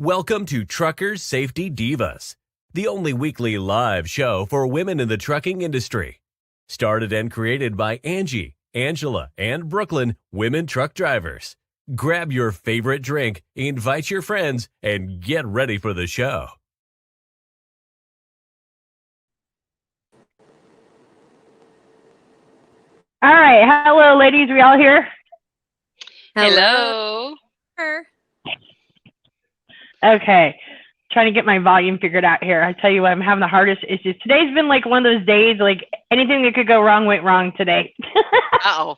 Welcome to Truckers Safety Divas, the only weekly live show for women in the trucking industry. Started and created by Angie, Angela, and Brooklyn women truck drivers. Grab your favorite drink, invite your friends, and get ready for the show. All right. Hello, ladies. We all here? Hello. Okay. Trying to get my volume figured out here. I tell you what, I'm having the hardest issues. Today's been like one of those days, like anything that could go wrong went wrong today. Uh-oh.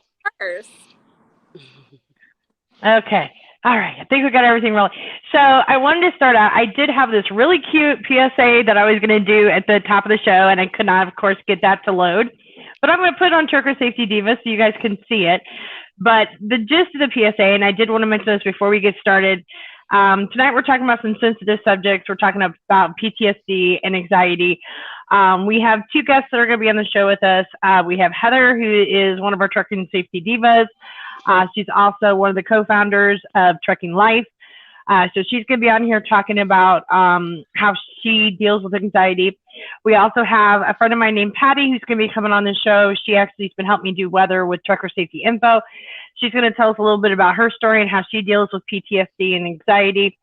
Okay. All right. I think we got everything rolling. So I wanted to start out. I did have this really cute PSA that I was going to do at the top of the show, and I could not, of course, get that to load. But I'm going to put it on Trucker Safety Divas so you guys can see it. But the gist of the PSA, and I did want to mention this before we get started, tonight we're talking about some sensitive subjects. We're talking about PTSD and anxiety. We have two guests that are going to be on the show with us. We have Heather, who is one of our Trucking Safety Divas. She's also one of the co-founders of Trucking Life. So she's going to be on here talking about how she deals with anxiety. We also have a friend of mine named Patty who's going to be coming on the show. She actually has been helping me do weather with Trucker Safety Info. She's going to tell us a little bit about her story and how she deals with PTSD and anxiety.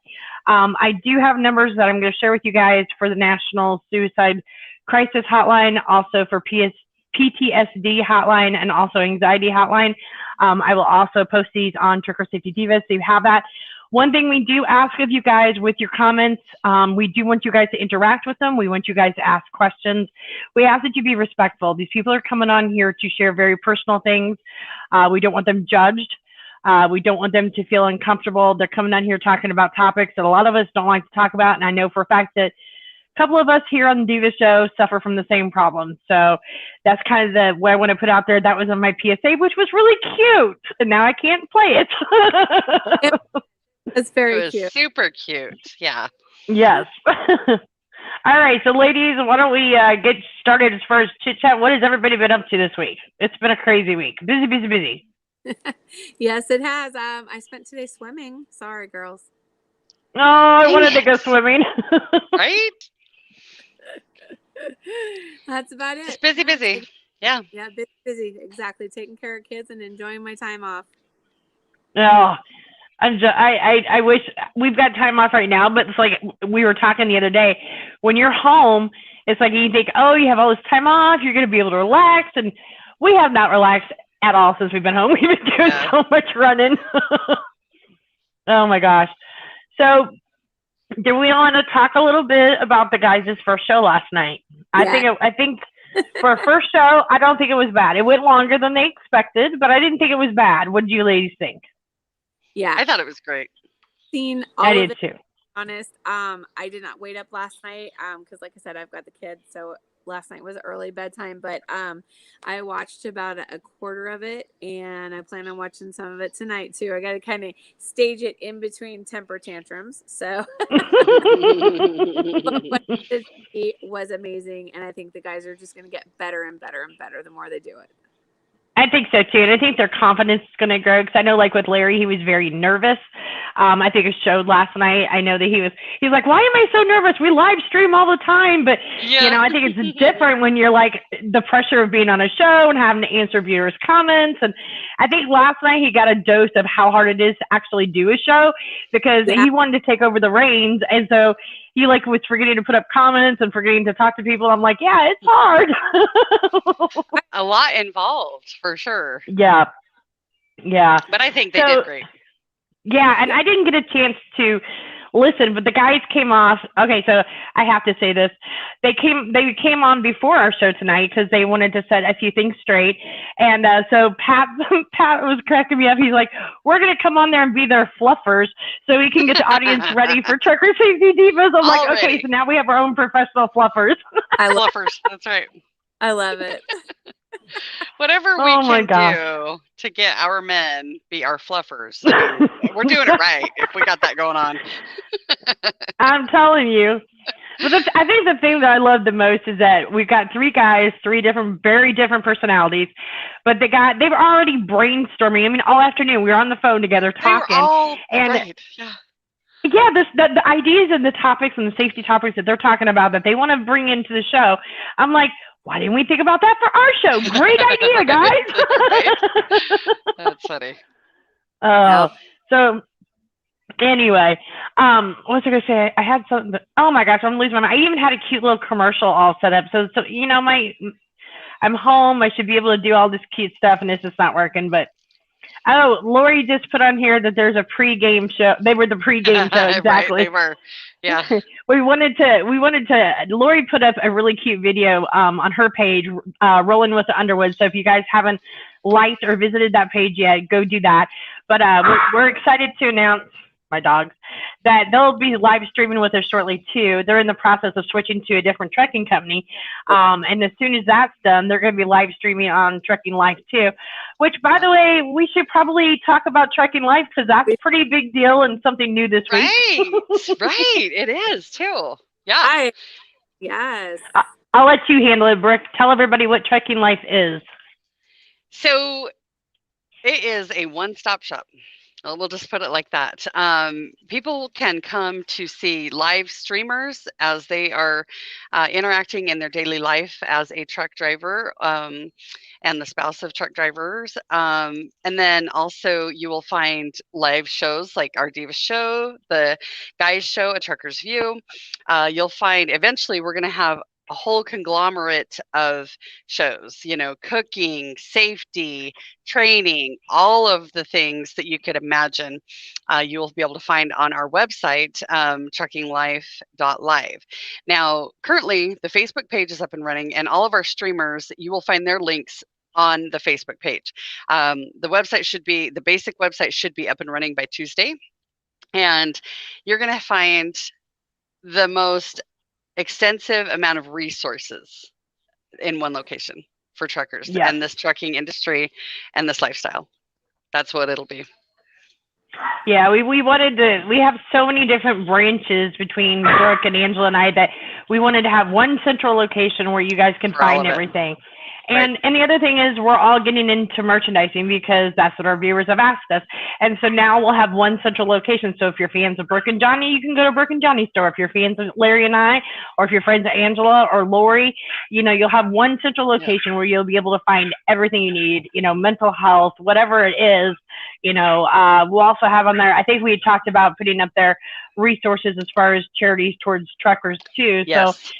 I do have numbers that I'm going to share with you guys for the National Suicide Crisis Hotline, also for PTSD hotline, and also anxiety hotline. I will also post these on Trucker Safety Divas, so you have that. One thing we do ask of you guys with your comments, we do want you guys to interact with them. We want you guys to ask questions. We ask that you be respectful. These people are coming on here to share very personal things. We don't want them judged. We don't want them to feel uncomfortable. They're coming on here talking about topics that a lot of us don't like to talk about, and I know for a fact that a couple of us here on the Diva Show suffer from the same problem. So that's kind of what I want to put out there. That was on my PSA, which was really cute. And now I can't play it. It's very cute. Super cute. Yeah. Yes. All right. So ladies, why don't we get started as far as chit chat? What has everybody been up to this week? It's been a crazy week. Busy, busy, busy. Yes, it has. I spent today swimming. Sorry, girls. Oh, I wanted to go swimming. Right? That's about it. Just busy. Yeah. Yeah, busy. Exactly. Taking care of kids and enjoying my time off. Oh, I wish we've got time off right now, but it's like we were talking the other day. When you're home, it's like you think, oh, you have all this time off, you're going to be able to relax, and we have not relaxed at all since we've been home. We've been doing so much running. Oh my gosh. So, do we want to talk a little bit about the guys' first show last night? Yeah. I think for a first show, I don't think it was bad. It went longer than they expected, but I didn't think it was bad. What did you ladies think? Yeah, I thought it was great. Seen all I of did it, too. to be honest, I did not wait up last night because, like I said, I've got the kids, so last night was early bedtime. But I watched about a quarter of it, and I plan on watching some of it tonight too. I got to kind of stage it in between temper tantrums. So it was amazing, and I think the guys are just going to get better and better and better the more they do it. I think so too, and I think their confidence is going to grow because I know, like with Larry, he was very nervous. I think it showed last night. I know that he's like, why am I so nervous? We live stream all the time, but you know, I think it's different when you're like the pressure of being on a show and having to answer viewers' comments. And I think last night he got a dose of how hard it is to actually do a show because he wanted to take over the reins, and so he like was forgetting to put up comments and forgetting to talk to people. I'm like, yeah, it's hard. A lot involved for sure. Yeah. But I think they did great. Yeah, and I didn't get a chance to listen, but the guys came off. Okay, so I have to say this. They came on before our show tonight because they wanted to set a few things straight. And so Pat was cracking me up. He's like, we're going to come on there and be their fluffers so we can get the audience ready for Trucker Safety Divas. I'm like, okay, so now we have our own professional fluffers. I love fluffers. That's right. I love it. Whatever we can do to get our men be our fluffers. I mean, we're doing it right if we got that going on. I'm telling you. But I think the thing that I love the most is that we've got three guys, very different personalities. But they were already brainstorming. I mean, all afternoon we were on the phone together talking. Right. Yeah. yeah, the ideas and the topics and the safety topics that they're talking about that they want to bring into the show. I'm like, why didn't we think about that for our show? Great idea, guys. Right? That's funny. Oh, so anyway, what was I gonna say? I had something. Oh my gosh, I'm losing my mind. I even had a cute little commercial all set up. So you know, I'm home. I should be able to do all this cute stuff, and it's just not working. But oh, Lori just put on here that there's a pre-game show. They were the pre-game show, exactly. Right, they were. Yeah. we wanted to. Lori put up a really cute video on her page, Rolling with the Underwood. So if you guys haven't liked or visited that page yet, go do that. But we're excited to announce, my dogs, that they'll be live streaming with us shortly too. They're in the process of switching to a different trucking company, and as soon as that's done, they're going to be live streaming on Trucking Life too. Which, by the way, we should probably talk about Trucking Life because that's a pretty big deal and something new this week. Right, it is too. Yeah. Yes. I'll let you handle it, Brooke. Tell everybody what Trucking Life is. So it is a one-stop shop. We'll just put it like that. People can come to see live streamers as they are interacting in their daily life as a truck driver and the spouse of truck drivers. And then also you will find live shows like our Divas show, the Guys show, A Trucker's View. You'll find eventually we're going to have a whole conglomerate of shows, you know, cooking, safety, training, all of the things that you could imagine you will be able to find on our website, truckinglife.live. Now, currently, the Facebook page is up and running, and all of our streamers, you will find their links on the Facebook page. The basic website should be up and running by Tuesday, and you're going to find the most extensive amount of resources in one location for truckers and this trucking industry and this lifestyle. That's what it'll be. Yeah, we wanted to, we have so many different branches between Brooke and Angela and I that we wanted to have one central location where you guys can find everything. And the other thing is we're all getting into merchandising because that's what our viewers have asked us. And so now we'll have one central location. So if you're fans of Brooke and Johnny, you can go to Brooke and Johnny's store. If you're fans of Larry and I, or if you're friends of Angela or Lori, you know, you'll have one central location where you'll be able to find everything you need, you know, mental health, whatever it is. You know, we'll also have on there, I think we had talked about putting up their resources as far as charities towards truckers too. Yes. So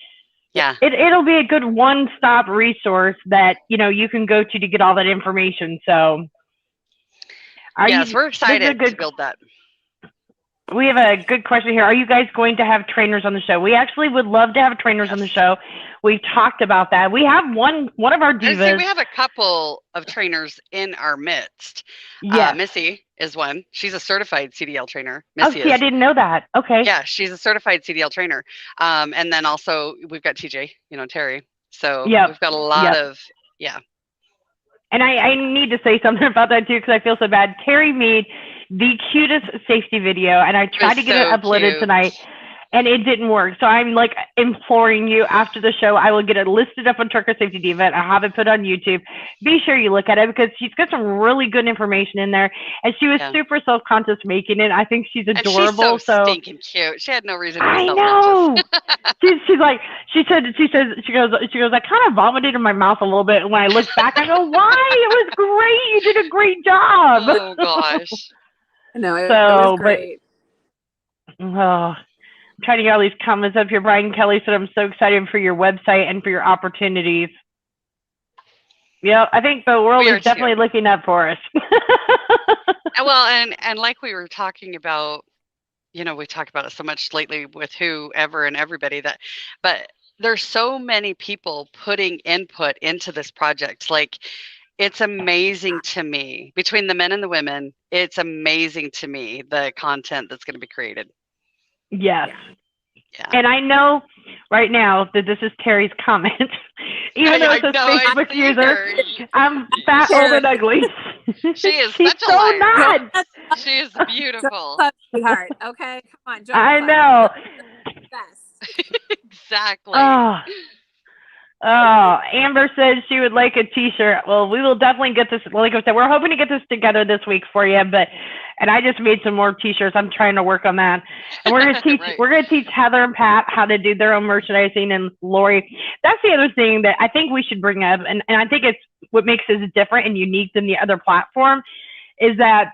yeah, it'll be a good one-stop resource that, you know, you can go to get all that information. So we're excited to build that. We have a good question here. Are you guys going to have trainers on the show? We actually would love to have trainers on the show. We've talked about that. We have one of our divas. We have a couple of trainers in our midst. Missy is one. She's a certified CDL trainer. Missy I didn't know that. Okay. Yeah, she's a certified CDL trainer. And then also we've got TJ, you know, Terry. So we've got a lot of, And I need to say something about that too, because I feel so bad. Terry made the cutest safety video, and I tried to get it uploaded tonight, and it didn't work. So I'm like imploring you after the show, I will get it listed up on Trucker Safety Diva. I have it put on YouTube. Be sure you look at it because she's got some really good information in there, and she was super self-conscious making it. I think she's adorable. And she's so stinking cute. She had no reason to be self-conscious. I know. she goes, I kind of vomited in my mouth a little bit. And when I look back, I go, why? It was great. You did a great job. Oh gosh. No, it was great. I'm trying to get all these comments up here. Brian Kelly said, I'm so excited for your website and for your opportunities. Yeah, I think the world is definitely looking up for us. Well, and like we were talking about, you know, we talk about it so much lately with whoever and everybody but there's so many people putting input into this project. Like, it's amazing to me, between the men and the women, it's amazing to me, the content that's going to be created. Yes. Yeah. And I know right now that this is Terry's comment. Even though it's a Facebook user, I'm fat, old, and ugly. She is She's such a so liar. not. She is beautiful. Sweetheart. Okay, come on. I know. Exactly. Oh, Amber says she would like a T-shirt. Well, we will definitely get this. Like I said, we're hoping to get this together this week for you. And I just made some more T-shirts. I'm trying to work on that. And we're gonna teach. Right. We're gonna teach Heather and Pat how to do their own merchandising, and Lori. That's the other thing that I think we should bring up, and I think it's what makes us different and unique than the other platform, is that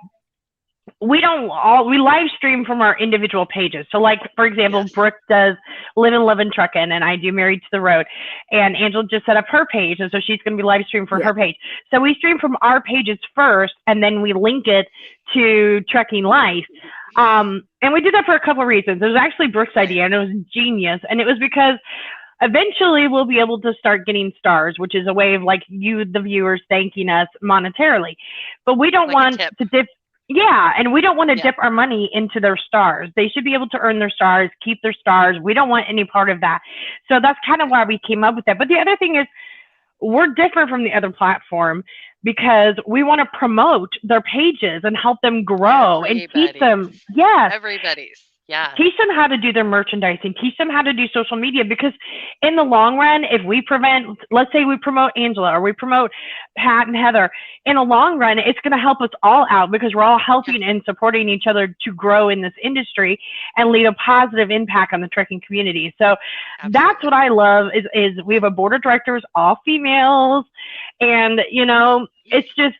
we live stream from our individual pages. So like, for example, Yes. Brooke does Live and Love and Truckin', and I do Married to the Road, and Angela just set up her page, and so she's going to be live stream for her page. So we stream from our pages first, and then we link it to Trucking Life. And we did that for a couple of reasons. It was actually Brooke's idea, and it was genius, and it was because eventually we'll be able to start getting stars, which is a way of like you, the viewers, thanking us monetarily. But we don't want to dip. Yeah, and we don't want to dip our money into their stars. They should be able to earn their stars, keep their stars. We don't want any part of that. So that's kind of why we came up with that. But the other thing is, we're different from the other platform because we want to promote their pages and help them grow and teach them. Yes. Everybody's. Yeah. Teach them how to do their merchandising. Teach them how to do social media, because in the long run, if we let's say we promote Angela or we promote Pat and Heather, in the long run, it's going to help us all out because we're all helping and supporting each other to grow in this industry and lead a positive impact on the trucking community. So that's what I love is we have a board of directors, all females, and it's just,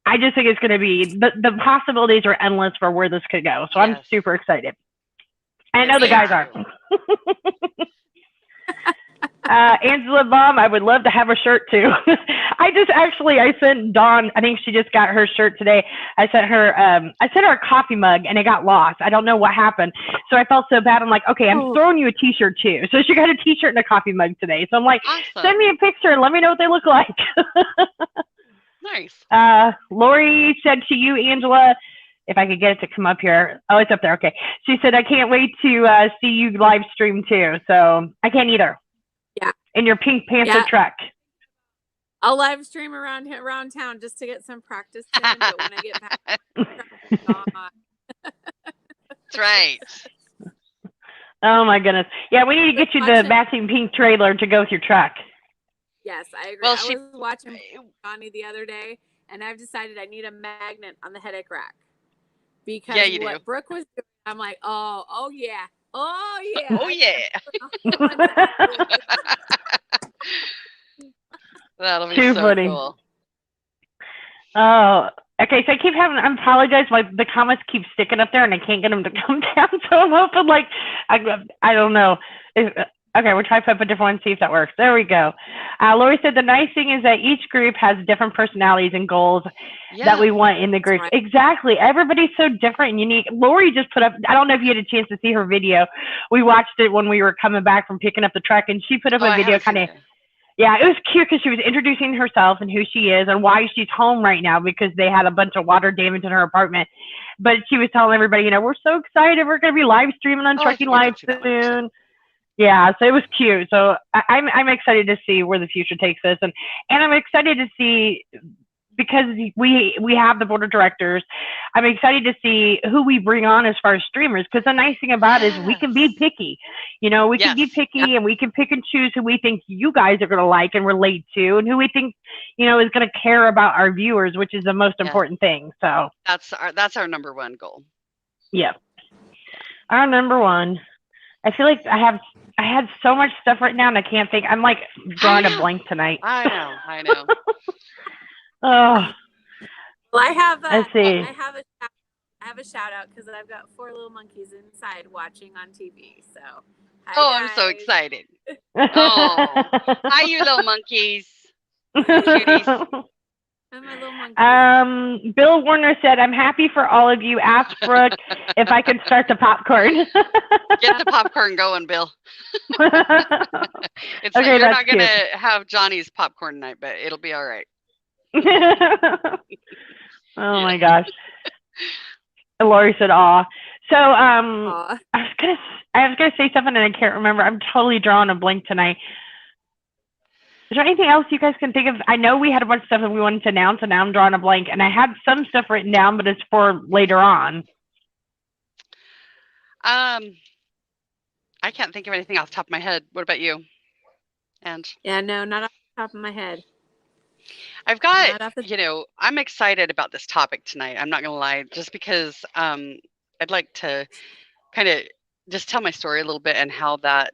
I just think it's going to be, the possibilities are endless for where this could go. So I'm super excited. I know the guys are. Angela Baum, I would love to have a shirt too. I sent Dawn, I think she just got her shirt today. I sent her a coffee mug and it got lost. I don't know what happened. So I felt so bad. I'm like, okay, I'm throwing you a t-shirt too. So she got a t-shirt and a coffee mug today. So I'm like, Send me a picture and let me know what they look like. Nice. Lori said to you, Angela, if I could get it to come up here. Oh, it's up there. Okay. She said, I can't wait to see you live stream too. So I can't either. Yeah. In your Pink Panther truck. I'll live stream around town just to get some practice in, but when I get back. That's right. Oh my goodness. Yeah, we need to get you the matching pink trailer to go with your truck. Yes, I agree. Well, I was watching Johnny the other day, and I've decided I need a magnet on the headache rack. Because what Brooke was doing, I'm like, oh yeah. Oh yeah. That'll be too so funny. Cool. Oh, okay. So I apologize. The comments keep sticking up there, and I can't get them to come down. So I'm hoping, I don't know. Okay, we'll try to put up a different one, see if that works. There we go. Lori said the nice thing is that each group has different personalities and goals that we want in the group. Right. Exactly. Everybody's so different and unique. Lori just put up, I don't know if you had a chance to see her video. We watched it when we were coming back from picking up the truck, and she put up a video kind of, it was cute because she was introducing herself and who she is and why she's home right now because they had a bunch of water damage in her apartment. But she was telling everybody, we're so excited. We're going to be live streaming on Trucking Live soon. Yeah, so it was cute. So I'm excited to see where the future takes us, and I'm excited to see, because we have the board of directors. I'm excited to see who we bring on as far as streamers, because the nice thing about it is we can be picky. We can be picky, and we can pick and choose who we think you guys are going to like and relate to, and who we think is going to care about our viewers, which is the most important thing. So that's our number one goal. Yeah, our number one. I feel like I had so much stuff right now, and I can't think. I'm like drawing a blank tonight. I know. Oh. Well, I have Let's see. I have a shout out because I've got 4 little monkeys inside watching on TV. So. Hi, I'm so excited. Oh, hi, you little monkeys. Cuties. I'm a little monkey. Bill Warner said, I'm happy for all of you. Ask Brooke if I can start the popcorn. Get the popcorn going, Bill. You're not going to have Johnny's popcorn night, but it'll be all right. Oh my gosh. And Lori said, aw. So I was gonna say something and I can't remember. I'm totally drawing a blank tonight. Is there anything else you guys can think of? I know we had a bunch of stuff that we wanted to announce, and now I'm drawing a blank. And I had some stuff written down, but it's for later on. I can't think of anything off the top of my head. What about you? And Yeah, no, not off the top of my head. I've got, Not off the. you know, I'm excited about this topic tonight. I'm not going to lie, just because I'd like to kind of just tell my story a little bit and how that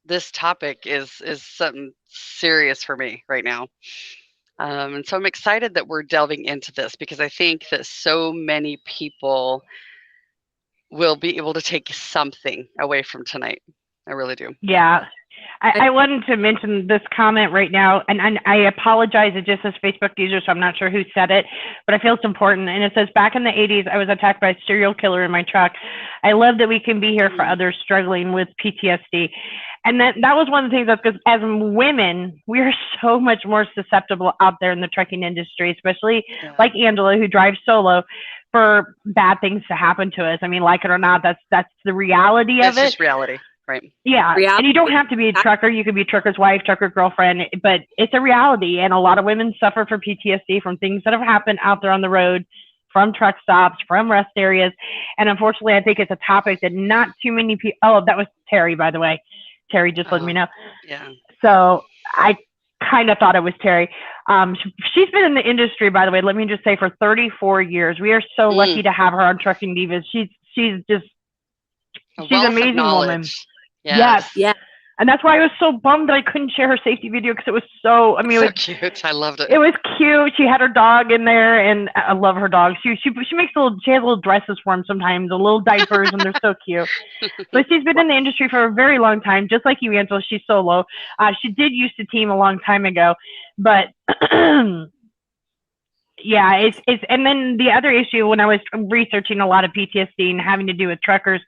this topic is something serious for me right now. And so I'm excited that we're delving into this because I think that so many people will be able to take something away from tonight. I really do. Yeah. I wanted to mention this comment right now, and I apologize. It just says Facebook user, so I'm not sure who said it, but I feel it's important. And it says, back in the 80s, I was attacked by a serial killer in my truck. I love that we can be here for others struggling with PTSD. And that was one of the things, that's because as women, we are so much more susceptible out there in the trucking industry, especially like Angela, who drives solo, for bad things to happen to us. I mean, like it or not, that's the reality of it. That's just reality. Right. Yeah. And you don't have to be a trucker. You could be a trucker's wife, trucker girlfriend, but it's a reality. And a lot of women suffer from PTSD from things that have happened out there on the road, from truck stops, from rest areas. And unfortunately, I think it's a topic that not too many people. Oh, that was Terry, by the way. Terry just let me know. Yeah. So I kind of thought it was Terry. She's been in the industry, by the way, let me just say, for 34 years. We are so lucky to have her on Trucking Divas. She's just, she's an amazing woman. Yes. Yeah. And that's why I was so bummed that I couldn't share her safety video, because it was so, I mean, so cute. I loved it. It was cute. She had her dog in there, and I love her dog. She makes she has little dresses for him sometimes, and little diapers, and they're so cute. But she's been in the industry for a very long time, just like you, Angela. She's solo. She did used to team a long time ago, but yeah, it's and then the other issue, when I was researching a lot of PTSD and having to do with truckers,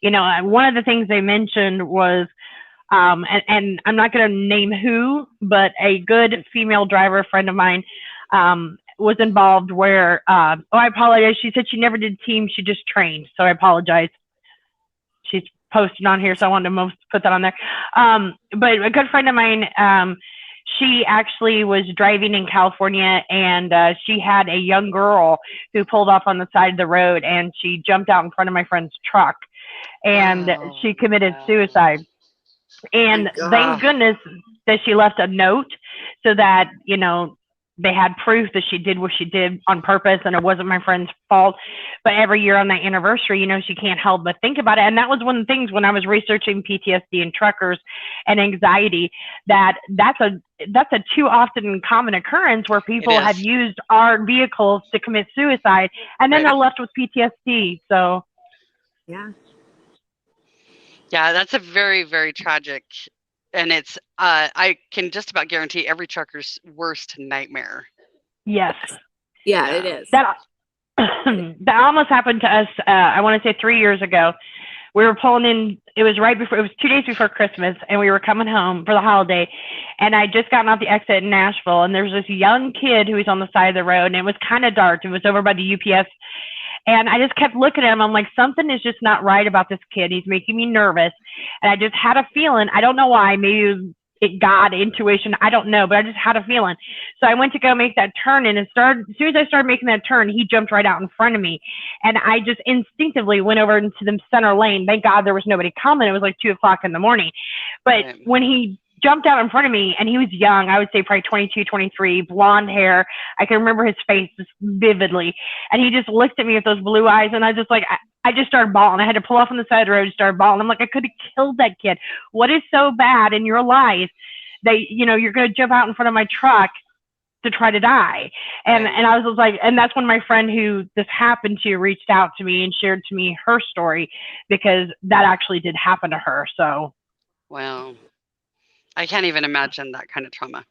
you know, one of the things they mentioned was, and I'm not going to name who, but a good female driver friend of mine was involved where, oh, I apologize. She said she never did team. She just trained. So I apologize. She's posted on here, so I wanted to put that on there. But a good friend of mine, she actually was driving in California, and she had a young girl who pulled off on the side of the road, and she jumped out in front of my friend's truck, and she committed suicide. And thank goodness that she left a note so that, you know, they had proof that she did what she did on purpose and it wasn't my friend's fault. But every year on that anniversary, you know, she can't help but think about it. And that was one of the things when I was researching PTSD and truckers and anxiety, that's a too often common occurrence where people have used our vehicles to commit suicide, and then they're left with PTSD. So yeah, that's a very, very tragic, and it's I can just about guarantee every trucker's worst nightmare. Yes. Yeah, it is. That almost happened to us. I want to say 3 years ago. We were pulling in. It was 2 days before Christmas, and we were coming home for the holiday. And I just gotten off the exit in Nashville, and there's this young kid who was on the side of the road, and it was kind of dark. It was over by the UPS. And I just kept looking at him. I'm like, something is just not right about this kid. He's making me nervous. And I just had a feeling. I don't know why. Maybe God, intuition. I don't know. But I just had a feeling. So I went to go make that turn. And as soon as I started making that turn, he jumped right out in front of me. And I just instinctively went over into the center lane. Thank God there was nobody coming. It was like 2 o'clock in the morning. But when he jumped out in front of me, and he was young, I would say probably 22, 23, blonde hair. I can remember his face just vividly. And he just looked at me with those blue eyes, and I just like, I just started bawling. I had to pull off on the side of the road and start bawling. I'm like, I could have killed that kid. What is so bad in your life that, you know, you're going to jump out in front of my truck to try to die? And I was like, and that's when my friend who this happened to reached out to me and shared to me her story, because that actually did happen to her. So. Wow. I can't even imagine that kind of trauma.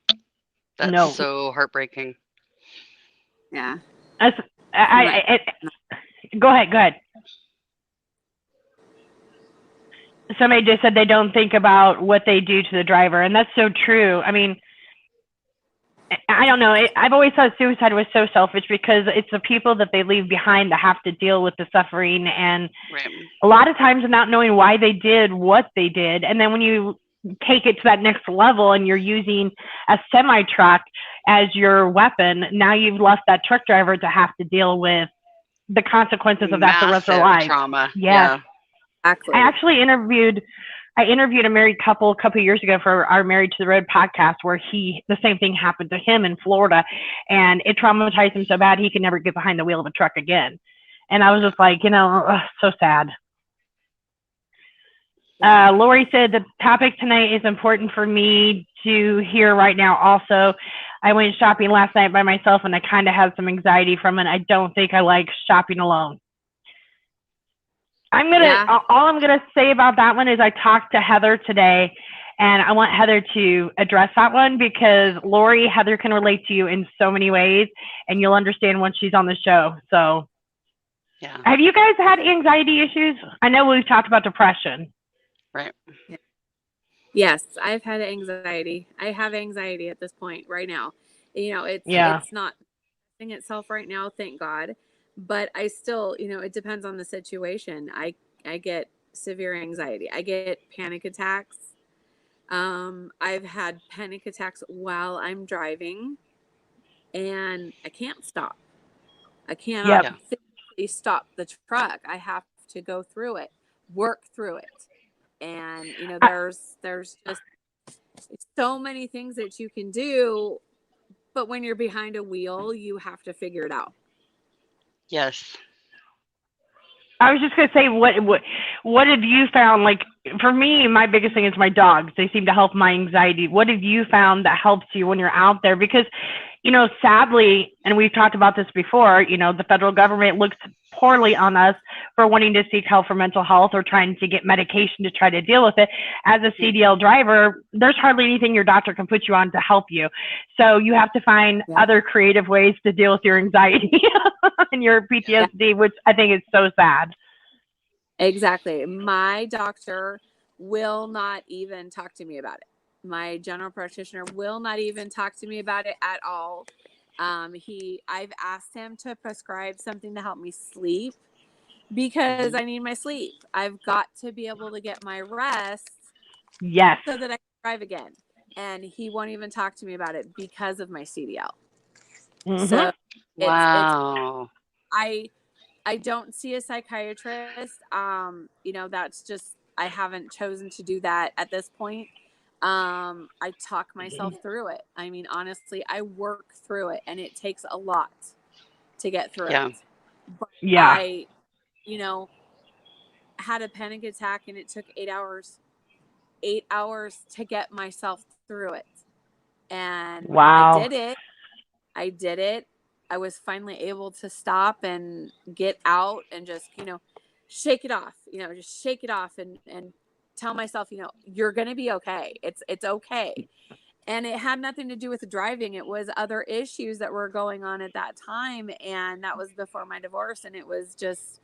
That's so heartbreaking. Yeah. Go ahead. Somebody just said they don't think about what they do to the driver, and that's so true. I mean, I don't know. I've always thought suicide was so selfish, because it's the people that they leave behind that have to deal with the suffering, and a lot of times not knowing why they did what they did. And then when you take it to that next level and you're using a semi truck as your weapon, now you've left that truck driver to have to deal with the consequences of that the rest of their life. Trauma. Yes. Exactly. I actually interviewed I interviewed a married couple a couple of years ago for our Married to the Road podcast, where the same thing happened to him in Florida, and it traumatized him so bad he could never get behind the wheel of a truck again. And I was just like, so sad. Lori said the topic tonight is important for me to hear right now. Also, I went shopping last night by myself and I kind of had some anxiety from it. I don't think I like shopping alone. All I'm gonna say about that one is I talked to Heather today, and I want Heather to address that one because Lori, Heather can relate to you in so many ways, and you'll understand when she's on the show. So, yeah. Have you guys had anxiety issues? I know we've talked about depression. Right. Yes, I've had anxiety. I have anxiety at this point right now. It's not affecting itself right now, thank God. But I still, it depends on the situation. I get severe anxiety. I get panic attacks. I've had panic attacks while I'm driving, and I can't stop. I cannot physically stop the truck. I have to go through it, work through it. And, there's just so many things that you can do, but when you're behind a wheel, you have to figure it out. Yes. I was just going to say, what have you found? Like, for me, my biggest thing is my dogs. They seem to help my anxiety. What have you found that helps you when you're out there? Because, sadly, and we've talked about this before, the federal government looks poorly on us for wanting to seek help for mental health or trying to get medication to try to deal with it. As a CDL driver, there's hardly anything your doctor can put you on to help you. So you have to find other creative ways to deal with your anxiety and your PTSD, which I think is so sad. Exactly. My doctor will not even talk to me about it. My general practitioner will not even talk to me about it at all. I've asked him to prescribe something to help me sleep because I need my sleep. I've got to be able to get my rest. Yes. So that I can drive again. And he won't even talk to me about it because of my CDL. Mm-hmm. So wow. I don't see a psychiatrist. That's just, I haven't chosen to do that at this point. I talk myself through it. I mean, honestly, I work through it, and it takes a lot to get through it. But I, had a panic attack, and it took 8 hours to get myself through it. And wow. I did it. I was finally able to stop and get out and just, shake it off, just shake it off and tell myself, you're going to be okay. It's okay. And it had nothing to do with driving. It was other issues that were going on at that time. And that was before my divorce. And it was just,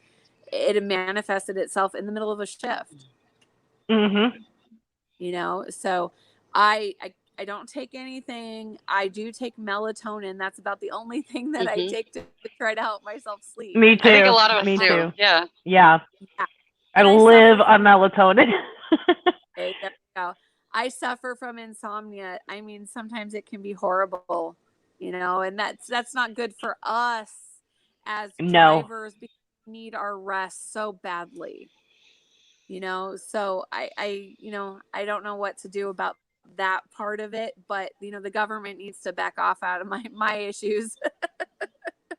it manifested itself in the middle of a shift. Mm-hmm. So I don't take anything. I do take melatonin. That's about the only thing that I take to try to help myself sleep. Me too. I think a lot of us Me do. Too. Yeah. Yeah. I live on melatonin. There you go. I suffer from insomnia. I mean, sometimes it can be horrible, and that's not good for us as drivers because we need our rest so badly. So I don't know what to do about that part of it, but the government needs to back off out of my issues.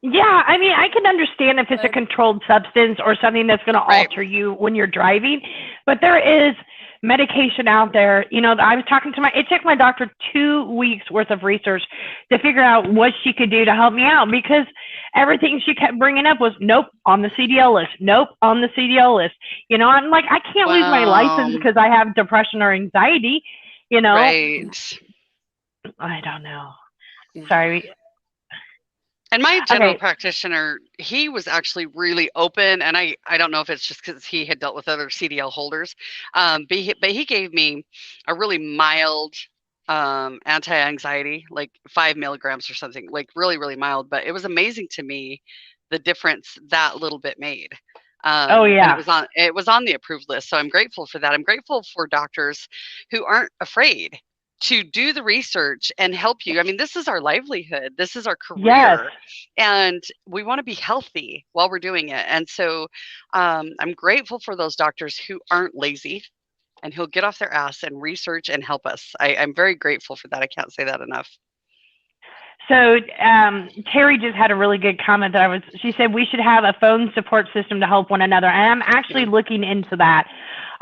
Yeah, I mean, I can understand if it's a controlled substance or something that's going to alter you when you're driving, but there is medication out there. I was talking to it took my doctor 2 weeks worth of research to figure out what she could do to help me out because everything she kept bringing up was nope on the CDL list, nope on the CDL list. I'm like, I can't lose my license because I have depression or anxiety. Right. I don't know. Yeah. Sorry. And my general practitioner, he was actually really open, and I don't know if it's just because he had dealt with other CDL holders, but he gave me a really mild anti-anxiety, like 5 milligrams or something, like really, really mild. But it was amazing to me the difference that little bit made. And it was on the approved list, so I'm grateful for that. I'm grateful for doctors who aren't afraid to do the research and help you. I mean, this is our livelihood. This is our career. And we want to be healthy while we're doing it. And so I'm grateful for those doctors who aren't lazy and he'll get off their ass and research and help us. I'm very grateful for that. I can't say that enough. So Terry just had a really good comment she said we should have a phone support system to help one another. And I'm actually looking into that.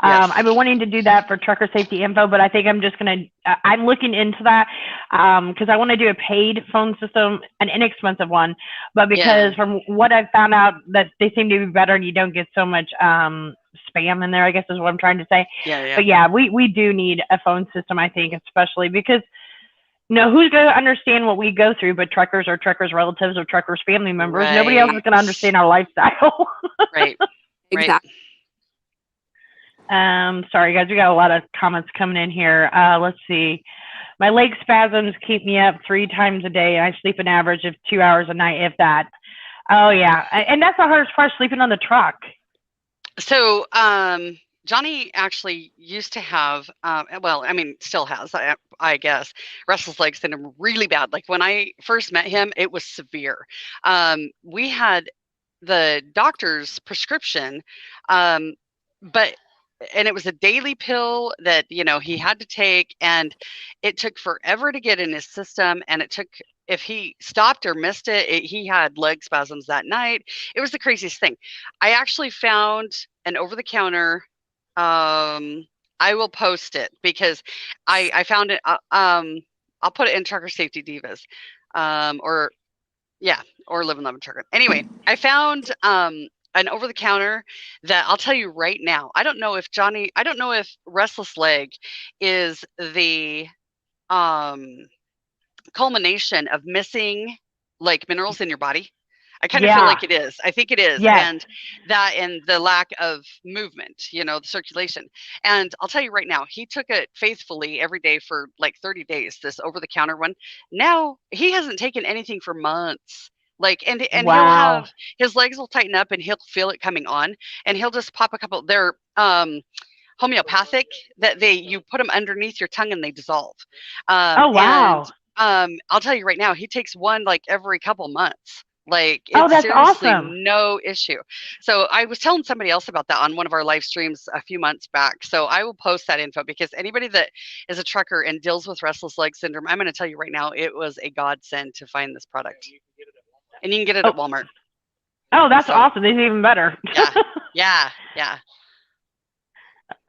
Yes. I've been wanting to do that for trucker safety info, but I think I'm just going to, I'm looking into that because I want to do a paid phone system, an inexpensive one. But because from what I've found out that they seem to be better and you don't get so much spam in there, I guess is what I'm trying to say. Yeah. But yeah, we do need a phone system, I think, especially because who's going to understand what we go through but truckers or truckers' relatives or truckers' family members? Right. Nobody else is going to understand our lifestyle. Right. Exactly. Sorry, guys. We got a lot of comments coming in here. Let's see. My leg spasms keep me up 3 times a day. I sleep an average of 2 hours a night, if that. Oh, yeah. And that's the hardest part, sleeping on the truck. So, Johnny actually used to have, still has, I guess, restless leg syndrome really bad. Like when I first met him, it was severe. We had the doctor's prescription, and it was a daily pill that, he had to take, and it took forever to get in his system. And if he stopped or missed it, he had leg spasms that night. It was the craziest thing. I actually found an over-the-counter, I will post it because I found it. I'll put it in Trucker Safety Divas, or Live and Love and Trucker. Anyway, I found an over-the-counter that I'll tell you right now. I don't know if restless leg is the culmination of missing like minerals in your body. I kind of feel like it is. I think it is. Yes. And the lack of movement, the circulation. And I'll tell you right now, he took it faithfully every day for like 30 days, this over-the-counter one. Now he hasn't taken anything for months. And he'll have, his legs will tighten up and he'll feel it coming on, and he'll just pop a couple. They're homeopathic that you put them underneath your tongue and they dissolve. Wow. And I'll tell you right now, he takes one like every couple months. It's that's seriously awesome. no issue. So I was telling somebody else about that on one of our live streams a few months back. So I will post that info because anybody that is a trucker and deals with restless leg syndrome, I'm going to tell you right now, it was a godsend to find this product. And you can get it at Walmart. Oh, that's awesome. It's even better. Yeah.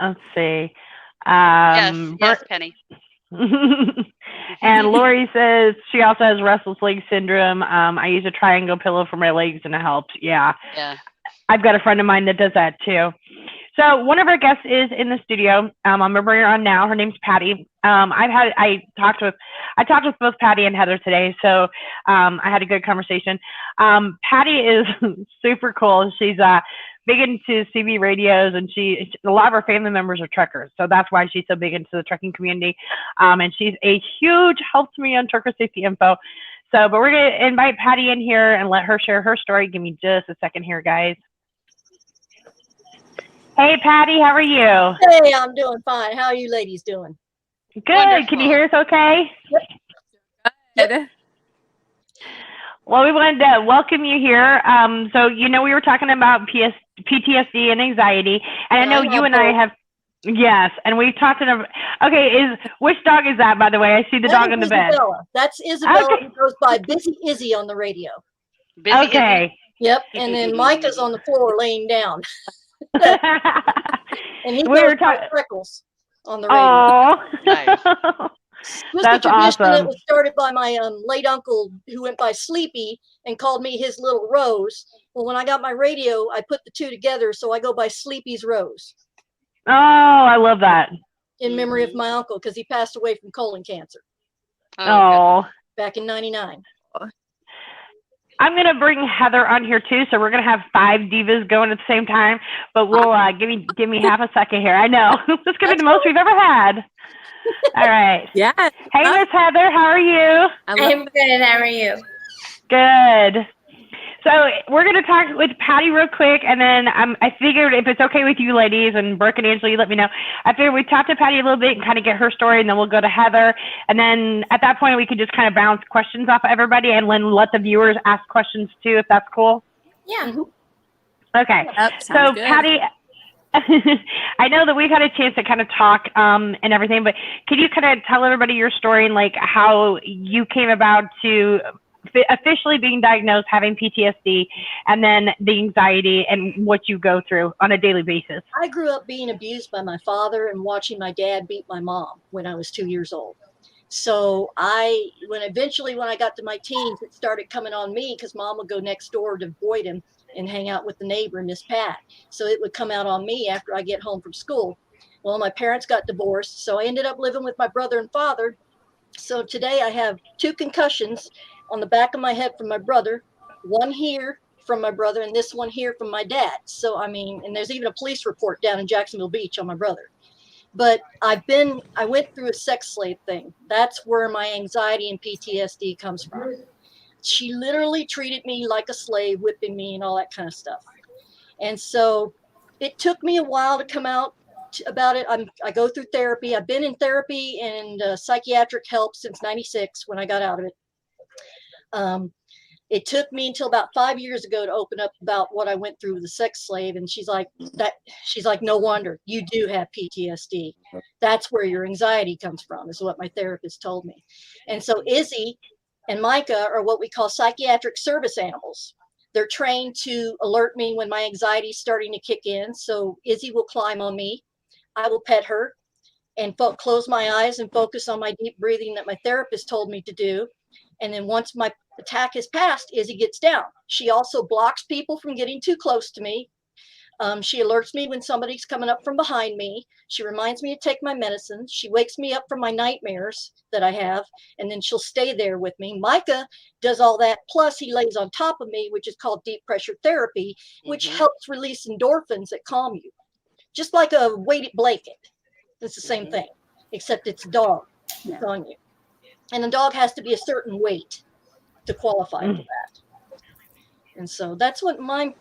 Let's see. Yes, Penny. And Lori says she also has restless leg syndrome. I use a triangle pillow for my legs and it helps. Yeah. I've got a friend of mine that does that too. So one of our guests is in the studio. I'm gonna bring her on now. Her name's Patty. I talked with both Patty and Heather today, so I had a good conversation. Patty is super cool. She's big into CB radios, and a lot of her family members are truckers, so that's why she's so big into the trucking community. And she's a huge help to me on trucker safety info. So, but we're gonna invite Patty in here and let her share her story. Give me just a second here, guys. Hey, Patty, how are you? Hey, I'm doing fine. How are you ladies doing? Good. Wonderful. Can you hear us okay? Good. Well, we wanted to welcome you here. So, we were talking about PTSD and anxiety, and I know you and I have, yes, and we've talked about, which dog is that, by the way? I see the dog in the bed. That's Isabella, who goes by Busy Izzy on the radio. Busy okay. Izzy. Yep, and then Micah's on the floor laying down. And he goes by Freckles on the radio. Oh, Nice. That's a tradition awesome. that was started by my late uncle who went by Sleepy and called me his little Rose. Well, when I got my radio, I put the two together, so I go by Sleepy's Rose. Oh, I love that. In memory of my uncle, because he passed away from colon cancer. Oh. Back in '99. I'm going to bring Heather on here too, so we're going to have 5 divas going at the same time, but we'll give me half a second here. I know. This could be the most we've ever had. All right. Yeah. Hey, Miss Heather, how are you? I'm good. How are you? Good. So we're going to talk with Patty real quick, and then I figured if it's okay with you ladies, and Brooke and Angela, you let me know. I figured we'd talk to Patty a little bit and kind of get her story, and then we'll go to Heather. And then at that point, we could just kind of bounce questions off of everybody and then let the viewers ask questions too, if that's cool. Yeah. Okay. Yep, So good. Patty, I know that we've had a chance to kind of talk and everything, but could you kind of tell everybody your story and like how you came about to officially being diagnosed having PTSD and then the anxiety and what you go through on a daily basis? I grew up being abused by my father and watching my dad beat my mom when I was 2 years old. So when I got to my teens, it started coming on me because mom would go next door to avoid him and hang out with the neighbor, Miss Pat. So it would come out on me after I get home from school. Well, my parents got divorced, so I ended up living with my brother and father. So today I have 2 concussions on the back of my head from my brother, one here from my brother, and this one here from my dad. So, I mean, and there's even a police report down in Jacksonville Beach on my brother. But I went through a sex slave thing. That's where my anxiety and PTSD comes from. She literally treated me like a slave, whipping me and all that kind of stuff. And so it took me a while to come out about it. I go through therapy. I've been in therapy and psychiatric help since '96 when I got out of it. It took me until about 5 years ago to open up about what I went through with the sex slave. And she's like, no wonder you do have PTSD. That's where your anxiety comes from, is what my therapist told me. And so Izzy and Micah are what we call psychiatric service animals. They're trained to alert me when my anxiety is starting to kick in. So Izzy will climb on me. I will pet her and close my eyes and focus on my deep breathing that my therapist told me to do. And then once my attack is passed, Izzy gets down. She also blocks people from getting too close to me. She alerts me when somebody's coming up from behind me. She reminds me to take my medicine. She wakes me up from my nightmares that I have, and then she'll stay there with me. Micah does all that, plus he lays on top of me, which is called deep pressure therapy, which helps release endorphins that calm you. Just like a weighted blanket. It's the same thing, except it's a dog on you. And the dog has to be a certain weight to qualify for that. And so that's what mine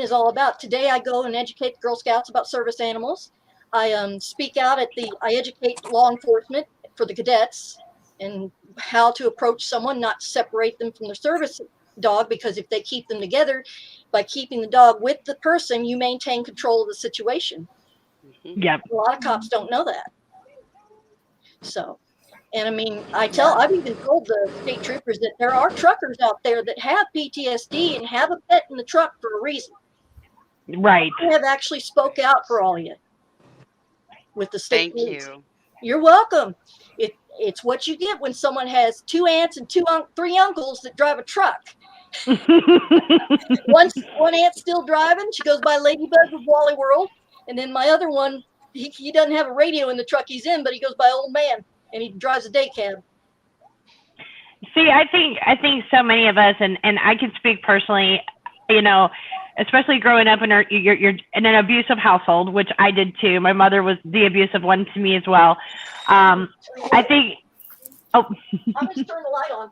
is all about. Today I go and educate the Girl Scouts about service animals. I speak out I educate law enforcement for the cadets and how to approach someone, not separate them from their service dog, because if they keep them together, by keeping the dog with the person, you maintain control of the situation. Yep. A lot of cops don't know that. So, and I mean, I've even told the state troopers that there are truckers out there that have PTSD and have a pet in the truck for a reason. Right. I have actually spoke out for all of you with the state police. Thank you. You're welcome. It's what you get when someone has 2 aunts and 3 uncles that drive a truck. One aunt's still driving. She goes by Ladybug with Wally World. And then my other one, he doesn't have a radio in the truck he's in, but he goes by Old Man, and he drives a day cab. See, I think so many of us, and I can speak personally, you know, especially growing up you're in an abusive household, which I did too. My mother was the abusive one to me as well. I think. Oh. I'm just turning the light on.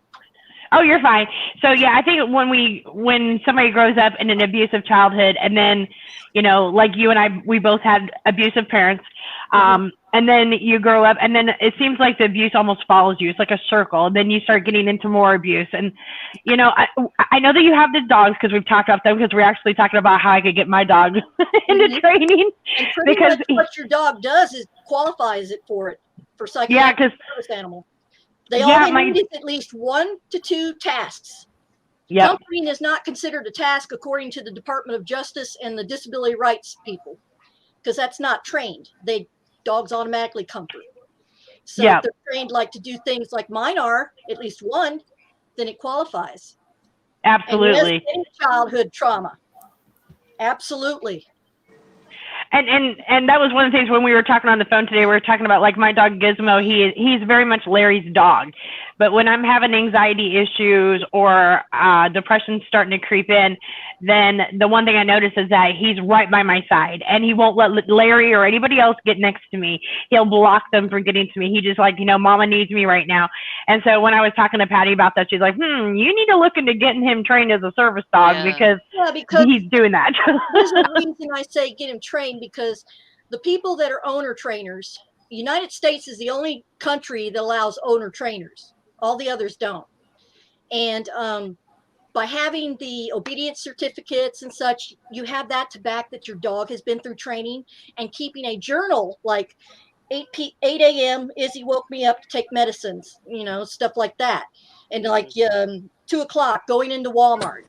Oh, you're fine. So yeah, I think when somebody grows up in an abusive childhood, and then, you know, like you and I, we both had abusive parents, and then you grow up, and then it seems like the abuse almost follows you. It's like a circle, and then you start getting into more abuse. And, you know, I know that you have the dogs, because we've talked about them, because we're actually talking about how I could get my dog into training. And pretty much what your dog does is qualifies it for psychiatric service animal. They all need is at least 1 to 2 tasks. Yep. Comforting is not considered a task according to the Department of Justice and the disability rights people, because that's not trained. Dogs automatically comfort. So if they're trained like to do things like mine are, at least 1, then it qualifies. Absolutely. And any childhood trauma. Absolutely. And that was one of the things when we were talking on the phone today. We were talking about, like, my dog Gizmo. He's very much Larry's dog. But when I'm having anxiety issues or depression starting to creep in, then the one thing I notice is that he's right by my side, and he won't let Larry or anybody else get next to me. He'll block them from getting to me. He just like, you know, Mama needs me right now. And so when I was talking to Patty about that, she's like, you need to look into getting him trained as a service dog because he's doing that. There's a reason I say get him trained, because the people that are owner trainers, the United States is the only country that allows owner trainers. All the others don't. And by having the obedience certificates and such, you have that to back that your dog has been through training, and keeping a journal like 8 a.m. Izzy woke me up to take medicines, stuff like that. And like 2 o'clock going into Walmart.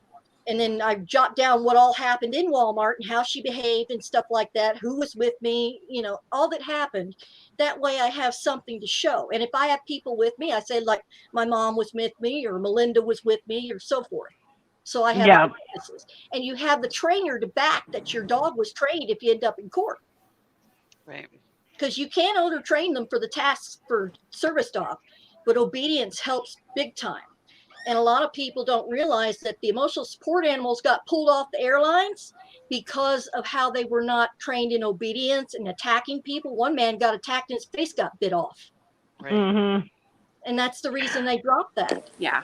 And then I jot down what all happened in Walmart and how she behaved and stuff like that, who was with me, all that happened. That way I have something to show. And if I have people with me, I say like my mom was with me or Melinda was with me or so forth. So I have eyewitnesses. And you have the trainer to back that your dog was trained if you end up in court. Right. Because you can't overtrain them for the tasks for service dog, but obedience helps big time. And a lot of people don't realize that the emotional support animals got pulled off the airlines because of how they were not trained in obedience and attacking people. One man got attacked and his face got bit off. Right. Mm-hmm. And that's the reason they dropped that. Yeah.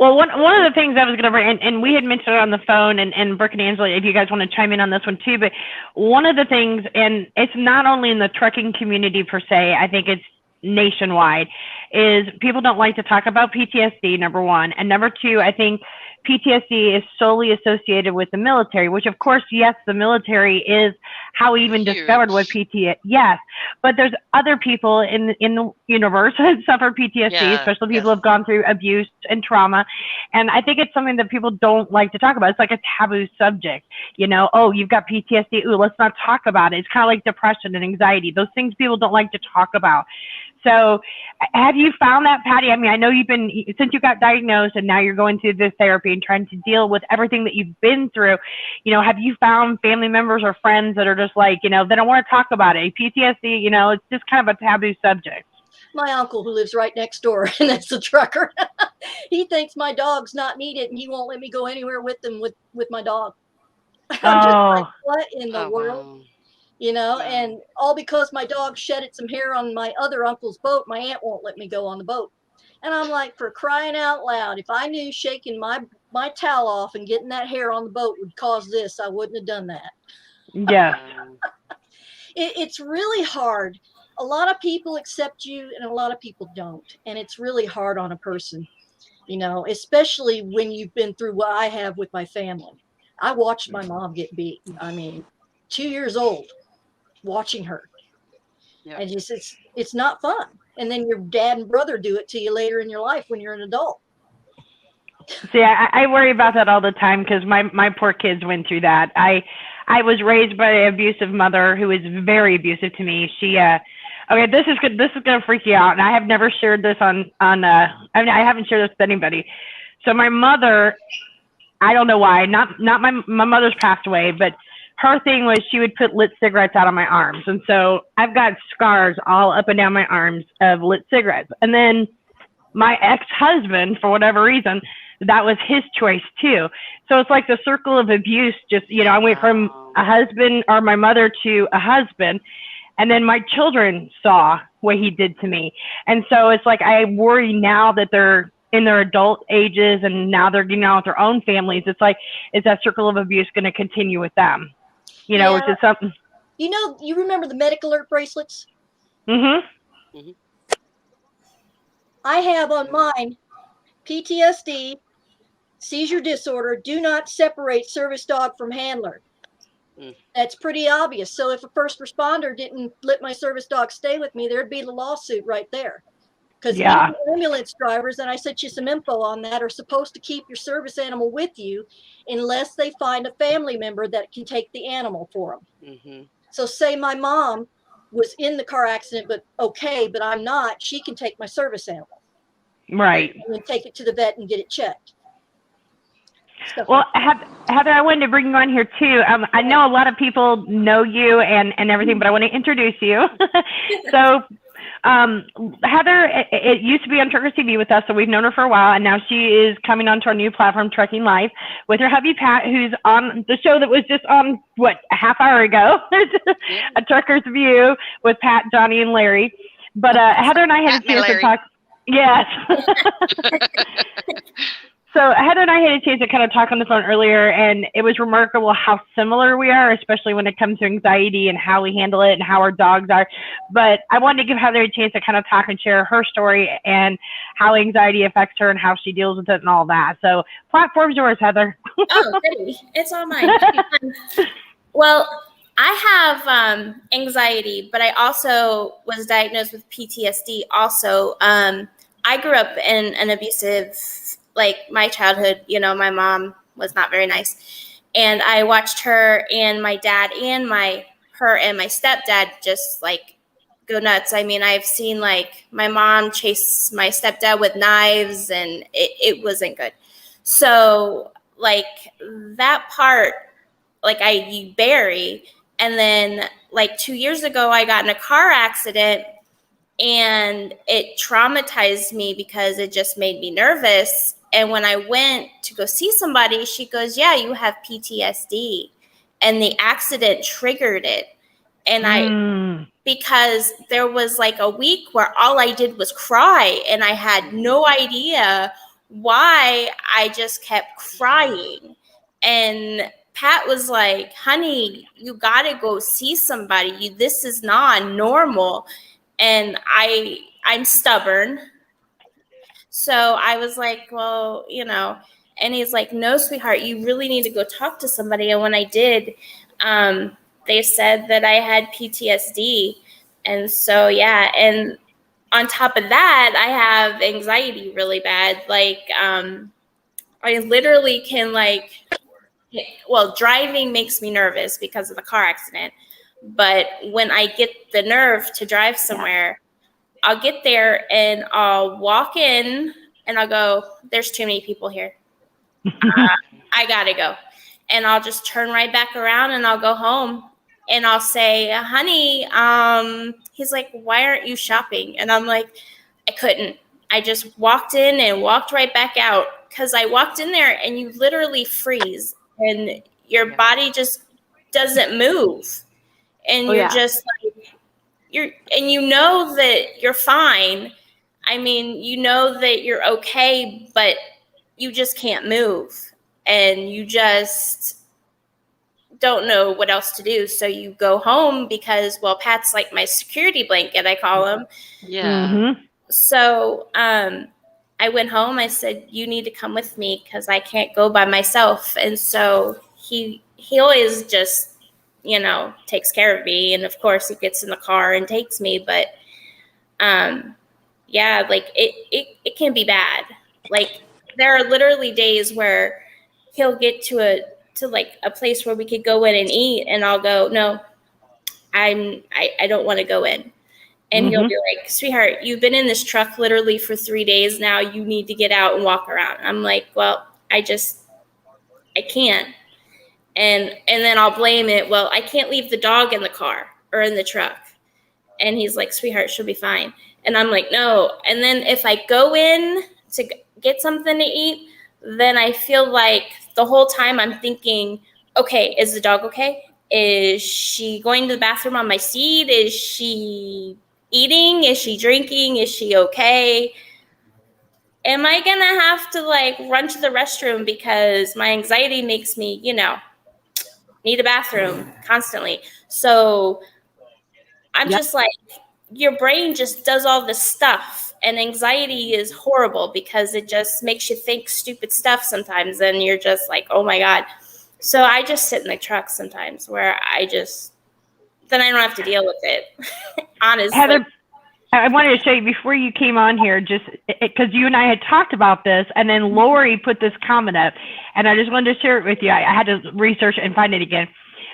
Well, one of the things I was going to bring, and we had mentioned it on the phone, and Brooke and Angela, if you guys want to chime in on this one too, but one of the things, and it's not only in the trucking community per se, I think it's nationwide, is people don't like to talk about PTSD, number one. And number two, I think PTSD is solely associated with the military, which of course, yes, the military is how we even discovered what PTSD, yes, but there's other people in the universe that suffer PTSD, especially people who have gone through abuse and trauma. And I think it's something that people don't like to talk about. It's like a taboo subject, oh, you've got PTSD. Ooh, let's not talk about it. It's kind of like depression and anxiety. Those things people don't like to talk about. So have you found that, Patty? I mean, I know you've been, since you got diagnosed and now you're going through this therapy and trying to deal with everything that you've been through, have you found family members or friends that are just like, they don't want to talk about it? PTSD, it's just kind of a taboo subject. My uncle who lives right next door, and that's a trucker, he thinks my dog's not needed and he won't let me go anywhere with them with my dog. I'm just like, what in the world? Wow. And all because my dog shedded some hair on my other uncle's boat, my aunt won't let me go on the boat. And I'm like, for crying out loud, if I knew shaking my towel off and getting that hair on the boat would cause this, I wouldn't have done that. Yeah. It's really hard. A lot of people accept you and a lot of people don't. And it's really hard on a person, especially when you've been through what I have with my family. I watched my mom get beat. I mean, 2 years old. Watching her, and it's not fun. And then your dad and brother do it to you later in your life when you're an adult. See, I worry about that all the time because my poor kids went through that. I was raised by an abusive mother who was very abusive to me. She okay, this is good. This is gonna freak you out, and I have never shared this on I mean, I haven't shared this with anybody. So my mother, I don't know why, not my mother's passed away, but her thing was she would put lit cigarettes out on my arms. And so I've got scars all up and down my arms of lit cigarettes. And then my ex-husband, for whatever reason, that was his choice too. So it's like the circle of abuse. Just, I went from a husband or my mother to a husband. And then my children saw what he did to me. And so it's like, I worry now that they're in their adult ages and now they're getting on with their own families. It's like, is that circle of abuse going to continue with them? Which is something. You remember the Medic Alert bracelets? Mm-hmm. Mm-hmm. I have on mine PTSD, seizure disorder, do not separate service dog from handler. That's pretty obvious. So if a first responder didn't let my service dog stay with me, there'd be the lawsuit right there. Because ambulance drivers, and I sent you some info on that, are supposed to keep your service animal with you unless they find a family member that can take the animal for them. Mm-hmm. So say my mom was in the car accident, but I'm not, she can take my service animal. Right. And then take it to the vet and get it checked. Well, Heather, I wanted to bring you on here too. I know a lot of people know you and everything, but I want to introduce you. So Heather, it used to be on Truckers TV with us, so we've known her for a while, and now she is coming onto our new platform, Trucking Live, with her hubby Pat, who's on the show that was just on, a half hour ago, A Trucker's View with Pat, Johnny, and Larry. But Heather and I had a chance to talk. Yes. So Heather and I had a chance to kind of talk on the phone earlier, and it was remarkable how similar we are, especially when it comes to anxiety and how we handle it and how our dogs are. But I wanted to give Heather a chance to kind of talk and share her story and how anxiety affects her and how she deals with it and all that. So platform's yours, Heather. Oh, goody. It's all mine. Well, I have anxiety, but I also was diagnosed with PTSD also. I grew up in an abusive, like my childhood, my mom was not very nice. And I watched her and my dad and her and my stepdad just like go nuts. I mean, I've seen like my mom chase my stepdad with knives, and it wasn't good. So like that part, like you bury. And then like 2 years ago, I got in a car accident, and it traumatized me because it just made me nervous. And when I went to go see somebody, she goes, "Yeah, you have PTSD." And the accident triggered it. And because there was like a week where all I did was cry, and I had no idea why. I just kept crying. And Pat was like, "Honey, you got to go see somebody. This is not normal." And I'm stubborn. So I was like, well, and he's like, "No, sweetheart, you really need to go talk to somebody." And when I did, they said that I had PTSD. And so, yeah. And on top of that, I have anxiety really bad. Like, I literally can driving makes me nervous because of the car accident. But when I get the nerve to drive somewhere, I'll get there and I'll walk in and I'll go, "There's too many people here. I gotta go." And I'll just turn right back around and I'll go home. And I'll say, "Honey," he's like, "Why aren't you shopping?" And I'm like, "I couldn't. I just walked in and walked right back out." Because I walked in there and you literally freeze and your body just doesn't move. And you're just like, and that you're fine. I mean, that you're okay, but you just can't move. And you just don't know what else to do. So you go home because, well, Pat's like my security blanket, I call him. Yeah. Mm-hmm. So I went home. I said, "You need to come with me because I can't go by myself." And so he always just, takes care of me. And of course he gets in the car and takes me. But yeah, like it can be bad. Like there are literally days where he'll get to a place where we could go in and eat, and I'll go, "No, I don't want to go in." And he'll be like, "Sweetheart, you've been in this truck literally for 3 days now. You need to get out and walk around." I'm like, "Well, I can't." And then I'll blame it. "Well, I can't leave the dog in the car or in the truck." And he's like, "Sweetheart, she'll be fine." And I'm like, "No." And then if I go in to get something to eat, then I feel like the whole time I'm thinking, "Okay, is the dog okay? Is she going to the bathroom on my seat? Is she eating? Is she drinking? Is she okay? Am I going to have to run to the restroom because my anxiety makes me, need a bathroom constantly?" So I'm just like, your brain just does all this stuff, and anxiety is horrible because it just makes you think stupid stuff sometimes, and you're just like, oh my God. So I just sit in the truck sometimes where then I don't have to deal with it. Honestly. Heather, I wanted to show you before you came on here, just because you and I had talked about this, and then Lori put this comment up, and I just wanted to share it with you. I had to research and find it again.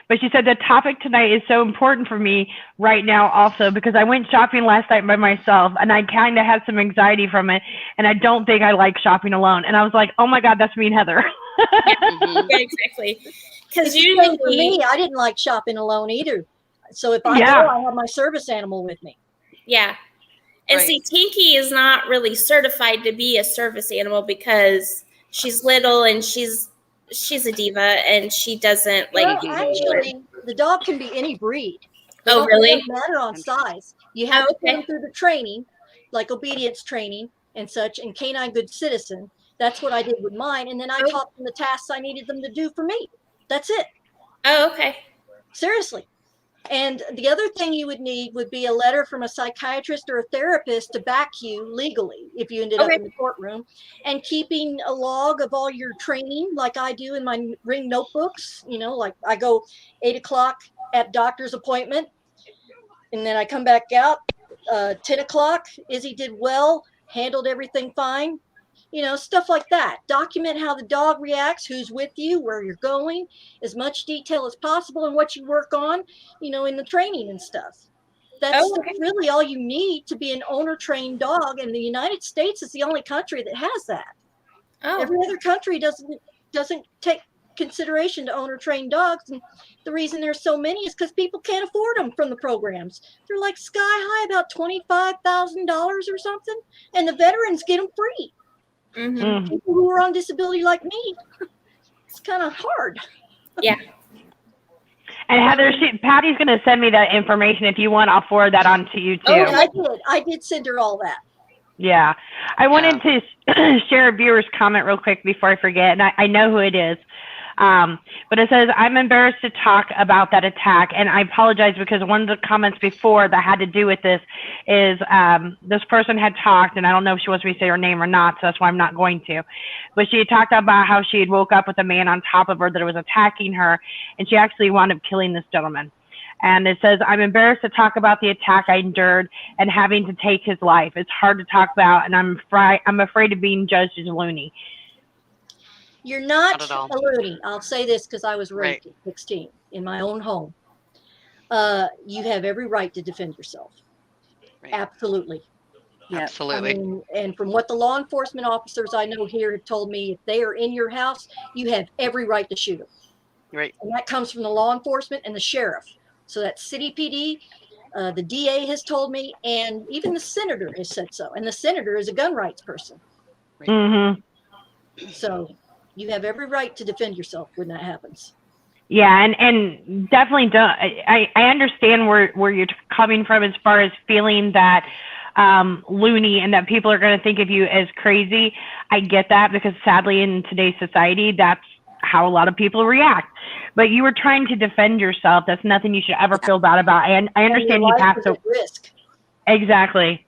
But she said the topic tonight is so important for me right now also because I went shopping last night by myself, and I kind of had some anxiety from it, and I don't think I like shopping alone. And I was like, oh my God, that's me and Heather. Yeah, exactly. Because usually for me, I didn't like shopping alone either. So if I go, I have my service animal with me. Yeah. And see, Tinky is not really certified to be a service animal because she's little and she's a diva and she doesn't actually, the dog can be any breed. Really? It doesn't matter on size. You have to put them through the training, like obedience training and such, and canine good citizen. That's what I did with mine. And then I taught them the tasks I needed them to do for me. That's it. Oh, okay. Seriously. And the other thing you would need would be a letter from a psychiatrist or a therapist to back you legally if you ended up in the courtroom, and keeping a log of all your training like I do in my ring notebooks. You know, like I go 8 o'clock at doctor's appointment, and then I come back out 10 o'clock. Izzy did well, handled everything fine. You know, stuff like that. Document how the dog reacts, who's with you, where you're going, as much detail as possible, and what you work on, you know, in the training and stuff. That's really all you need to be an owner trained dog. And the United States is the only country that has that. Every other country doesn't take consideration to owner trained dogs. And the reason there's so many is because people can't afford them from the programs. They're like sky high, about $25,000 or something. And the veterans get them free. People who are on disability like me, it's kind of hard. Yeah. And Heather, Patty's going to send me that information. If you want, I'll forward that on to you too. Oh, I did send her all that. Yeah. I wanted to share a viewer's comment real quick before I forget, and I know who it is. But it says, I'm embarrassed to talk about that attack, and I apologize because one of the comments before that had to do with this is this person had talked, and I don't know if she wants me to say her name or not, so that's why I'm not going to. But she had talked about how she had woke up with a man on top of her that was attacking her, and she actually wound up killing this gentleman. And it says, I'm embarrassed to talk about the attack I endured and having to take his life. It's hard to talk about, and I'm afraid of being judged as loony. You're not a loony. I'll say this because I was raped at 16 in my own home. You have every right to defend yourself. Absolutely. Absolutely. I mean, and from what the law enforcement officers I know here have told me, if they are in your house, you have every right to shoot them. Right. And that comes from the law enforcement and the sheriff. So that's City PD. The DA has told me, and even the senator has said so. And the senator is a gun rights person. Right. So you have every right to defend yourself when that happens. Yeah, and definitely don't. I understand where you're coming from as far as feeling that loony and that people are going to think of you as crazy. I get that because sadly in today's society, that's how a lot of people react. But you were trying to defend yourself. That's nothing you should ever feel bad about. And I understand you have to. Risk. Exactly.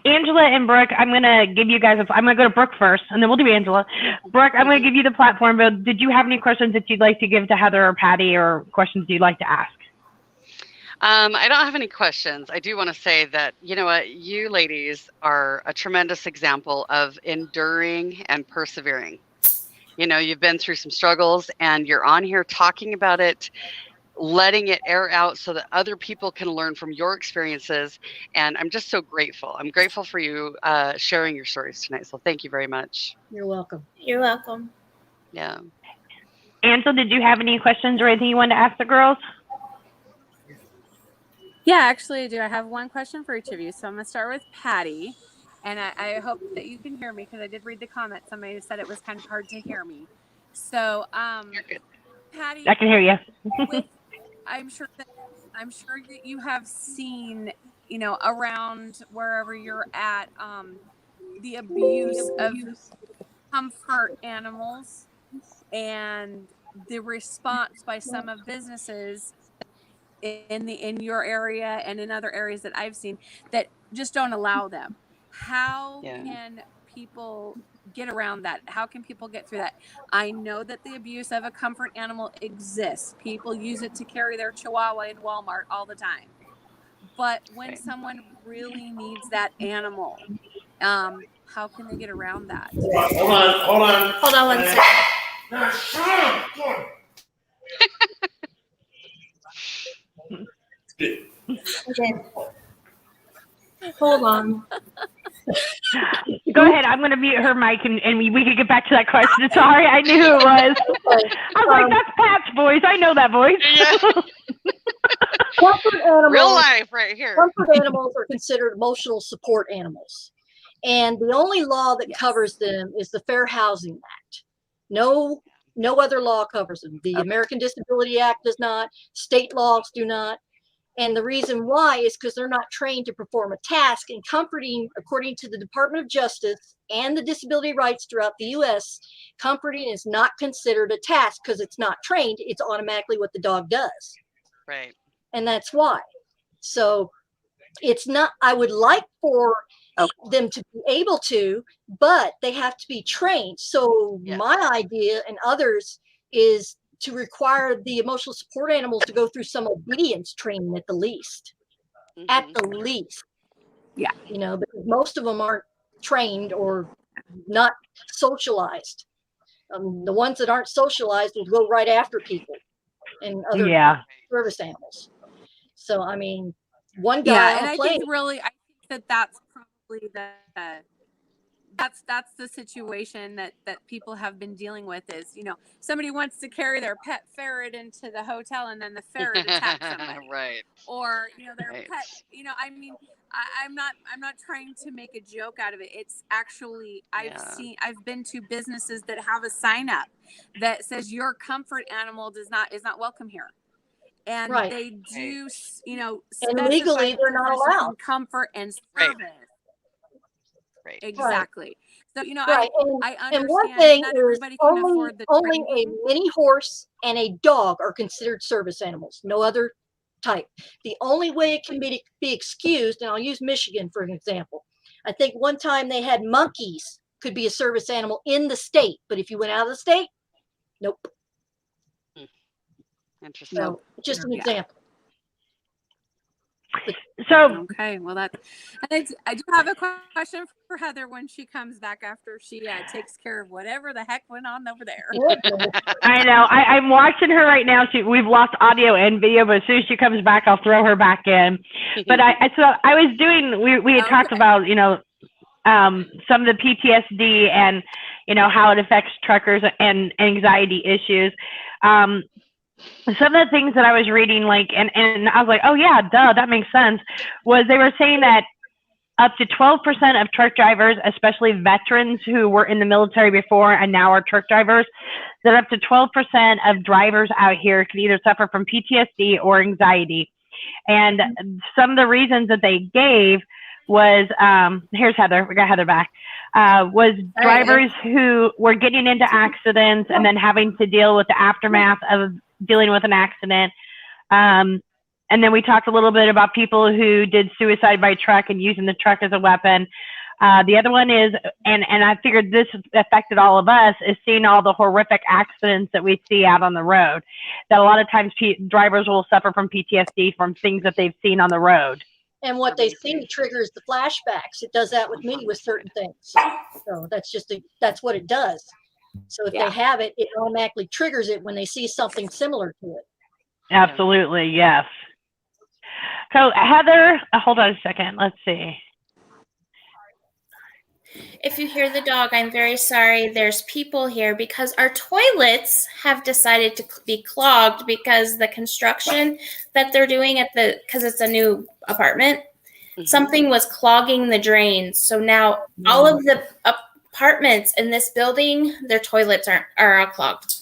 Angela and Brooke, I'm going to give you guys, I'm going to go to Brooke first, and then we'll do Angela. Brooke, I'm going to give you the platform, but did you have any questions that you'd like to give to Heather or Patty, or questions you'd like to ask? I don't have any questions. I do want to say that, you know what, you ladies are a tremendous example of enduring and persevering. You know, you've been through some struggles, and you're on here talking about it, letting it air out so that other people can learn from your experiences. And I'm just so grateful. I'm grateful for you sharing your stories tonight. So thank you very much. You're welcome. You're welcome. Yeah. Ansel, did you have any questions or anything you wanted to ask the girls? Yeah, actually I do. I have one question for each of you. So I'm going to start with Patty. And I hope that you can hear me because I did read the comment. Somebody said it was kind of hard to hear me. So, You're good. Patty, I can hear you. I'm sure that you have seen, you know, around wherever you're at, the abuse of comfort animals and the response by some of businesses in your area and in other areas that I've seen that just don't allow them. How can people get around that? How can people get through that? I know that the abuse of a comfort animal exists. People use it to carry their chihuahua in Walmart all the time. But when someone really needs that animal, how can they get around that? Hold on one second. Okay. Hold on. Go ahead. I'm going to mute her mic and we can get back to that question. Sorry, I knew who it was. I was like, that's Pat's voice. I know that voice. Yeah. Comfort animals, real life right here. Comfort animals are considered emotional support animals. And the only law that covers them is the Fair Housing Act. No other law covers them. The American Disability Act does not. State laws do not. And the reason why is because they're not trained to perform a task. And comforting, according to the Department of Justice and the disability rights throughout the US, comforting is not considered a task because it's not trained. It's automatically what the dog does. Right. And that's why. So it's not, I would like for them to be able to, but they have to be trained. So Yes. my idea and others is to require the emotional support animals to go through some obedience training at the least. At the least. Yeah. You know, because most of them aren't trained or not socialized. The ones that aren't socialized will go right after people and other service animals. So, I mean, one guy on a plane. I think that's probably that's the situation that people have been dealing with is, you know, somebody wants to carry their pet ferret into the hotel and then the ferret attacks somebody. Right. Or, you know, their pet, you know, I mean, I'm not trying to make a joke out of it. It's actually, I've been to businesses that have a sign up that says your comfort animal is not welcome here. And they do, you know, and legally they're not allowed comfort and service. Right. Exactly. So, you know, I understand. And one thing not is everybody can afford the only a training. mini horse and a dog are considered service animals. No other type. The only way it can be excused, and I'll use Michigan for an example. I think one time they had monkeys could be a service animal in the state, but if you went out of the state, nope. Interesting. So just an example. So okay, well I do have a question for Heather when she comes back after she takes care of whatever the heck went on over there. I know. I'm watching her right now. We've lost audio and video, but as soon as she comes back, I'll throw her back in. But so I was doing. We had talked about, you know, some of the PTSD and, you know, how it affects truckers and anxiety issues. Some of the things that I was reading, like, and I was like, oh yeah, duh, that makes sense, was they were saying that up to 12% of truck drivers, especially veterans who were in the military before and now are truck drivers, that up to 12% of drivers out here could either suffer from PTSD or anxiety. And some of the reasons that they gave was, here's Heather, we got Heather back, was drivers who were getting into accidents and then having to deal with the aftermath of dealing with an accident. And then we talked a little bit about people who did suicide by truck and using the truck as a weapon. The other one is, and I figured this affected all of us, is seeing all the horrific accidents that we see out on the road. That a lot of times drivers will suffer from PTSD from things that they've seen on the road. And what they see triggers the flashbacks. It does that with me with certain things. So that's what it does. So if they have it, it automatically triggers it when they see something similar to it. Absolutely, yes. So Heather, hold on a second. Let's see. If you hear the dog, I'm very sorry. There's people here because our toilets have decided to be clogged because the construction that they're doing because it's a new apartment, something was clogging the drains. So now all of the apartments in this building, their toilets are all clogged.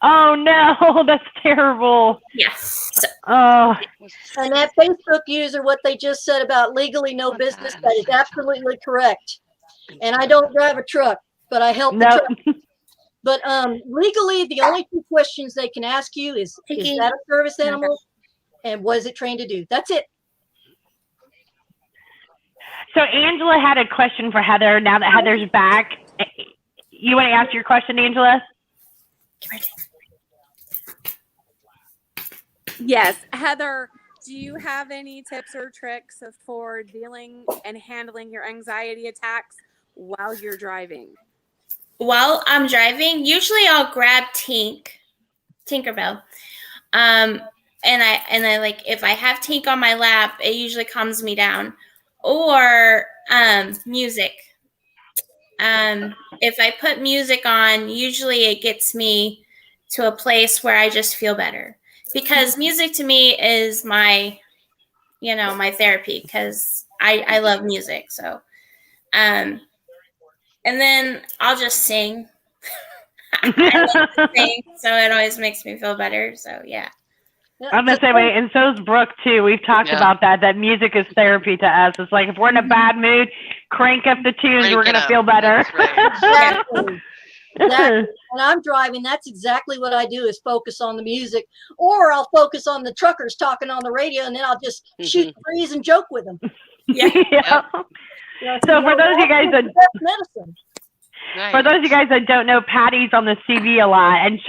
Oh no, that's terrible. Yes. And that Facebook user, what they just said about legally no business, that is absolutely correct. And I don't drive a truck, but I help the truck. But legally, the only two questions they can ask you is that a service animal? And what is it trained to do? That's it. So Angela had a question for Heather. Now that Heather's back, you want to ask your question, Angela? Yes, Heather, do you have any tips or tricks for dealing and handling your anxiety attacks while you're driving? While I'm driving, usually I'll grab Tinkerbell. And I like, if I have Tink on my lap, it usually calms me down. Or music. If I put music on, usually it gets me to a place where I just feel better. Because music to me is my therapy, because I love music. So, and then I'll just sing. I love to sing, so it always makes me feel better. So, yeah. I'm the same way, and so's Brooke too. We've talked about that music is therapy to us. It's like if we're in a bad mood, crank up the tunes, we're gonna feel better. Exactly. Exactly. When I'm driving, that's exactly what I do is focus on the music, or I'll focus on the truckers talking on the radio, and then I'll just shoot the breeze and joke with them. Yeah. So for those of you guys that medicine. Nice. For those of you guys that don't know, Patty's on the CV a lot, and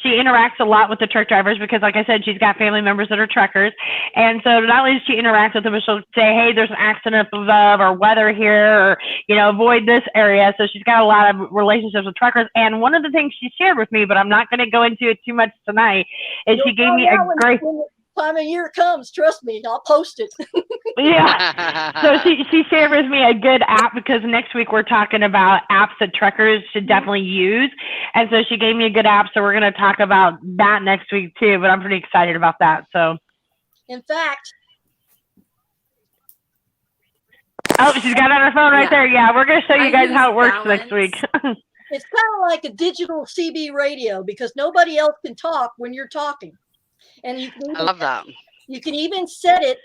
she interacts a lot with the truck drivers because, like I said, she's got family members that are truckers. And so not only does she interact with them, but she'll say, hey, there's an accident up above or weather here, or, avoid this area. So she's got a lot of relationships with truckers. And one of the things she shared with me, but I'm not going to go into it too much tonight, is she gave me a great... When the time of year comes, trust me, I'll post it. Yeah. So she shared with me a good app because next week we're talking about apps that truckers should definitely use. And so she gave me a good app. So we're going to talk about that next week too, but I'm pretty excited about that. So. In fact. Oh, she's got it on her phone right there. Yeah. We're going to show you guys how it works next week. It's kind of like a digital CB radio because nobody else can talk when you're talking. And you can I love that. You can even set it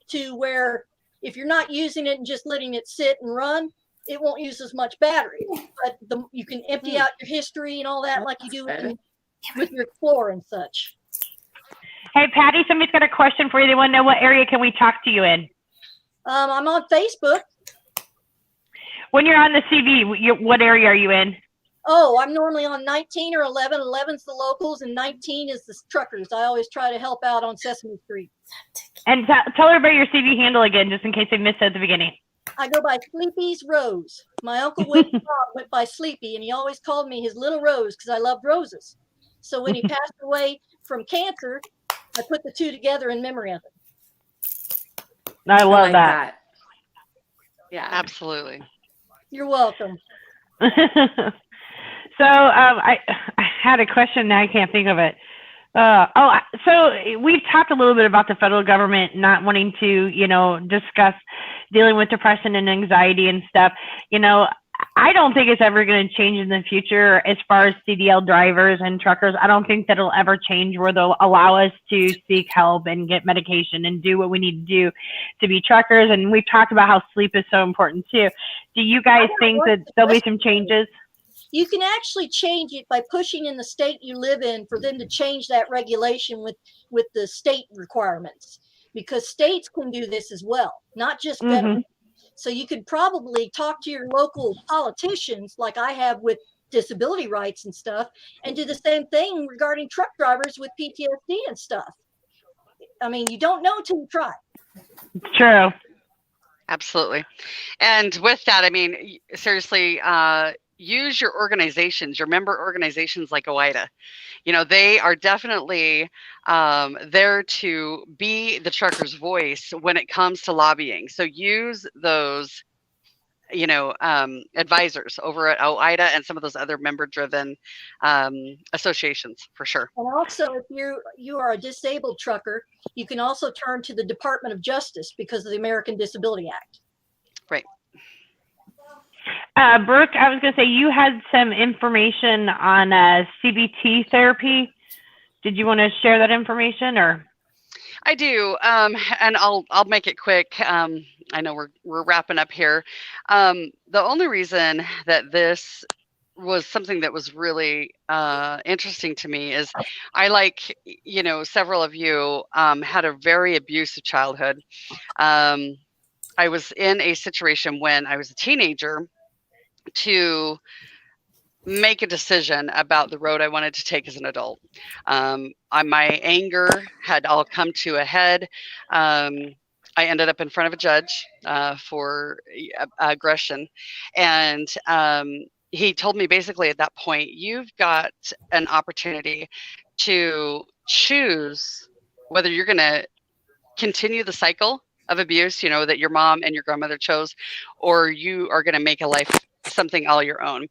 to where if you're not using it and just letting it sit and run, it won't use as much battery. But you can empty out your history and all that like you do with your Explorer and such. Hey, Patty, somebody's got a question for you. They want to know what area can we talk to you in? I'm on Facebook. When you're on the CV, what area are you in? Oh, I'm normally on 19 or 11. 11's the locals and 19 is the truckers. I always try to help out on Sesame Street. And tell everybody your CV handle again, just in case they missed it at the beginning. I go by Sleepy's Rose. My uncle went by Sleepy, and he always called me his little rose because I loved roses. So when he passed away from cancer, I put the two together in memory of him. I love that. Yeah, absolutely. You're welcome. So I had a question. Now I can't think of it. So we've talked a little bit about the federal government not wanting to, discuss dealing with depression and anxiety and stuff. I don't think it's ever going to change in the future as far as CDL drivers and truckers. I don't think that it'll ever change where they'll allow us to seek help and get medication and do what we need to do to be truckers. And we've talked about how sleep is so important too. Do you guys think that there'll be some changes? You can actually change it by pushing in the state you live in for them to change that regulation with the state requirements, because states can do this as well, not just federal. So you could probably talk to your local politicians like I have with disability rights and stuff and do the same thing regarding truck drivers with PTSD and stuff. I mean, you don't know till you try. True. Absolutely. And with that, I mean, seriously, use your organizations, your member organizations like OIDA. They are definitely there to be the trucker's voice when it comes to lobbying. So use those, advisors over at OIDA and some of those other member-driven associations for sure. And also, if you are a disabled trucker, you can also turn to the Department of Justice because of the American Disability Act. Right. Brooke, I was going to say you had some information on CBT therapy. Did you want to share that information, or? I do, and I'll make it quick. I know we're wrapping up here. The only reason that this was something that was really interesting to me is I several of you had a very abusive childhood. I was in a situation when I was a teenager to make a decision about the road I wanted to take as an adult. My anger had all come to a head. I ended up in front of a judge for aggression. And he told me basically at that point, you've got an opportunity to choose whether you're going to continue the cycle of abuse, that your mom and your grandmother chose, or you are going to make a life something all your own.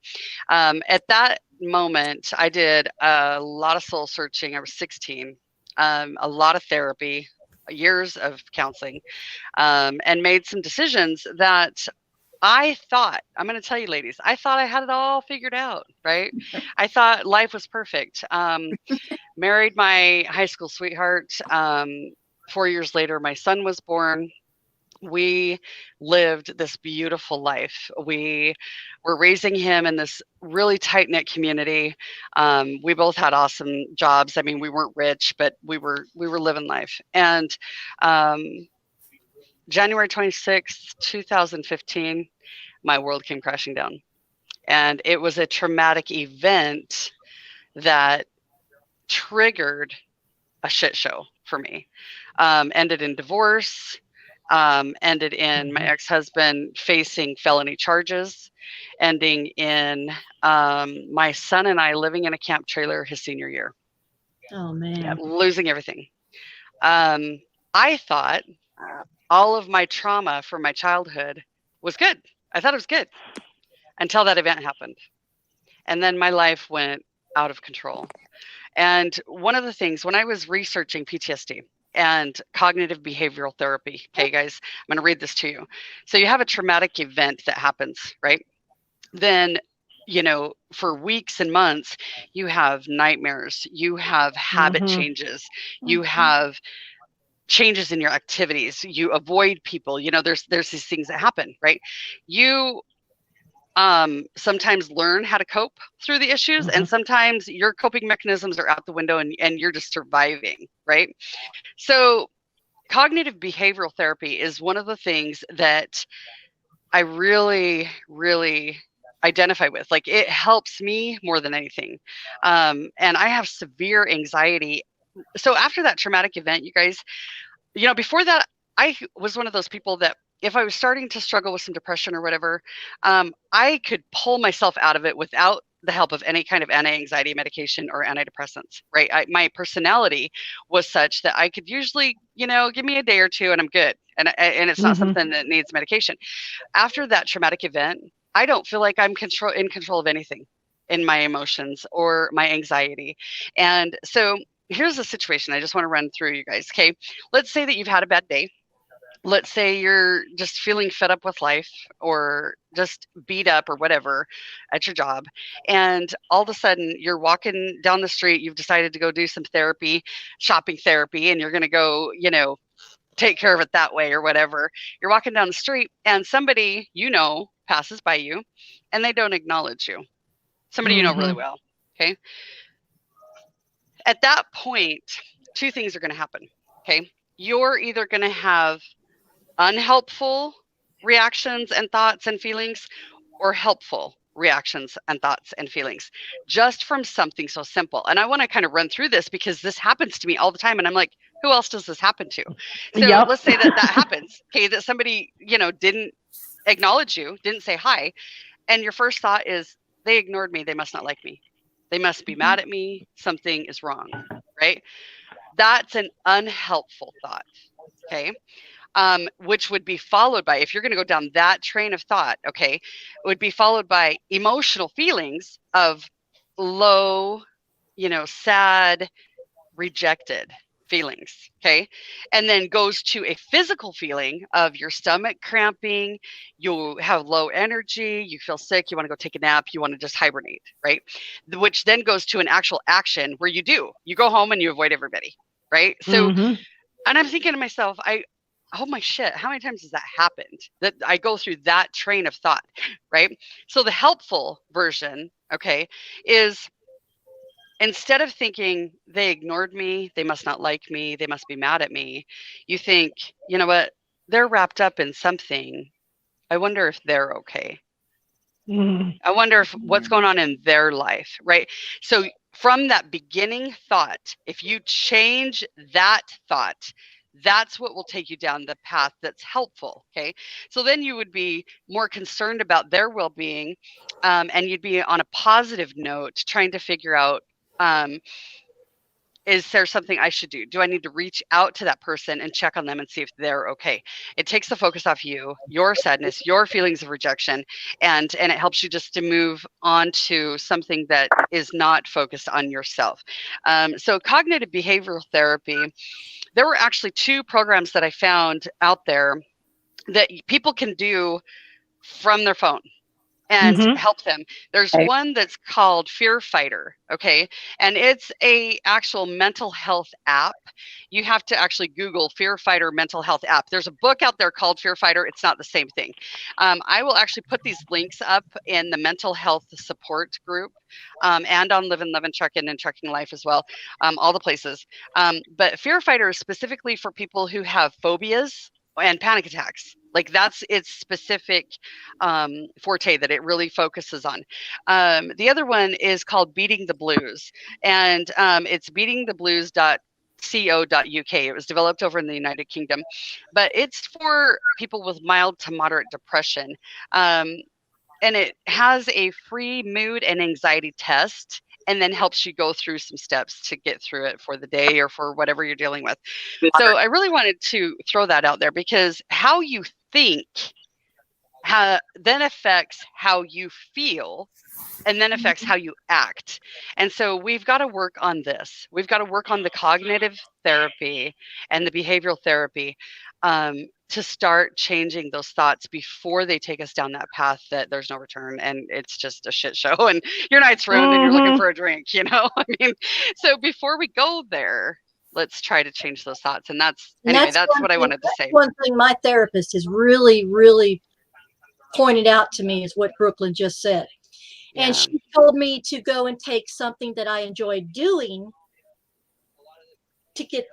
At that moment, I did a lot of soul searching. I was 16, a lot of therapy, years of counseling, and made some decisions that I thought, I'm going to tell you, ladies, I thought I had it all figured out, right? I thought life was perfect. Married my high school sweetheart. 4 years later, my son was born. We lived this beautiful life. We were raising him in this really tight-knit community. We both had awesome jobs. I mean, we weren't rich, but we were living life. And January 26th, 2015, my world came crashing down. And it was a traumatic event that triggered a shit show for me. Ended in divorce, ended in my ex-husband facing felony charges, ending in my son and I living in a camp trailer his senior year. Oh man. Losing everything. I thought all of my trauma from my childhood was good. I thought it was good until that event happened. And then my life went out of control. And one of the things when I was researching PTSD and cognitive behavioral therapy, okay, guys, I'm going to read this to you. So you have a traumatic event that happens, right? Then, you know, for weeks and months, you have nightmares, you have habit changes, you have changes in your activities, you avoid people, you know, there's these things that happen, right? You sometimes learn how to cope through the issues, and sometimes your coping mechanisms are out the window and you're just surviving, right? So cognitive behavioral therapy is one of the things that I really, really identify with. Like, it helps me more than anything. And I have severe anxiety. So after that traumatic event, you guys, you know, before that, I was one of those people that if I was starting to struggle with some depression or whatever, I could pull myself out of it without the help of any kind of anti-anxiety medication or antidepressants, right? My personality was such that I could usually, you know, give me a day or two and I'm good. And it's not something that needs medication. After that traumatic event, I don't feel like I'm in control of anything in my emotions or my anxiety. And so here's the situation I just want to run through, you guys. Okay. Let's say that you've had a bad day. Let's say you're just feeling fed up with life or just beat up or whatever at your job. And all of a sudden you're walking down the street, you've decided to go do some therapy, shopping therapy, and you're going to go, you know, take care of it that way or whatever. You're walking down the street and somebody, you know, passes by you and they don't acknowledge you. Somebody you know really well. Okay. At that point, two things are going to happen. Okay. You're either going to have unhelpful reactions and thoughts and feelings, or helpful reactions and thoughts and feelings, just from something so simple. And I want to kind of run through this because this happens to me all the time. And I'm like, who else does this happen to? So let's say that happens. Okay. That somebody, you know, didn't acknowledge you, didn't say hi. And your first thought is, they ignored me. They must not like me. They must be mad at me. Something is wrong. Right. That's an unhelpful thought. Okay. Which would be followed by, if you're going to go down that train of thought, okay, it would be followed by emotional feelings of low, you know, sad, rejected feelings. Okay. And then goes to a physical feeling of your stomach cramping, you have low energy, you feel sick, you want to go take a nap, you want to just hibernate, right? Which then goes to an actual action where you go home and you avoid everybody, right? So, and I'm thinking to myself, oh my shit, how many times has that happened that I go through that train of thought, right? So the helpful version, okay, is instead of thinking they ignored me, they must not like me, they must be mad at me, you think, you know what, they're wrapped up in something. I wonder if they're okay. I wonder if what's going on in their life, right? So from that beginning thought, if you change that thought, that's what will take you down the path that's helpful. Okay. So then you would be more concerned about their well-being, and you'd be on a positive note trying to figure out, is there something I should do? Do I need to reach out to that person and check on them and see if they're okay? It takes the focus off you, your sadness, your feelings of rejection, and it helps you just to move on to something that is not focused on yourself. So cognitive behavioral therapy, there were actually 2 programs that I found out there that people can do from their phone and Mhm. help them. There's Okay. one that's called Fear Fighter, okay? And it's a actual mental health app. You have to actually Google Fear Fighter mental health app. There's a book out there called Fear Fighter. It's not the same thing. I will actually put these links up in the mental health support group and on Live and Love and Trucking and Trucking Life as well, all the places. But Fear Fighter is specifically for people who have phobias and panic attacks. Like that's its specific forte that it really focuses on. The other one is called Beating the Blues, and it's beatingtheblues.co.uk. It was developed over in the United Kingdom, but it's for people with mild to moderate depression. And it has a free mood and anxiety test and then helps you go through some steps to get through it for the day or for whatever you're dealing with. So I really wanted to throw that out there because how you think then affects how you feel and then affects how you act. And so we've got to work on this. We've got to work on the cognitive therapy and the behavioral therapy to start changing those thoughts before they take us down that path that there's no return and it's just a shit show and your night's ruined and you're looking for a drink, you know? I mean, so before we go there, let's try to change those thoughts. And that's what I wanted to say. One thing my therapist has really, really pointed out to me is what Brooklyn just said. Yeah. And she told me to go and take something that I enjoy doing to get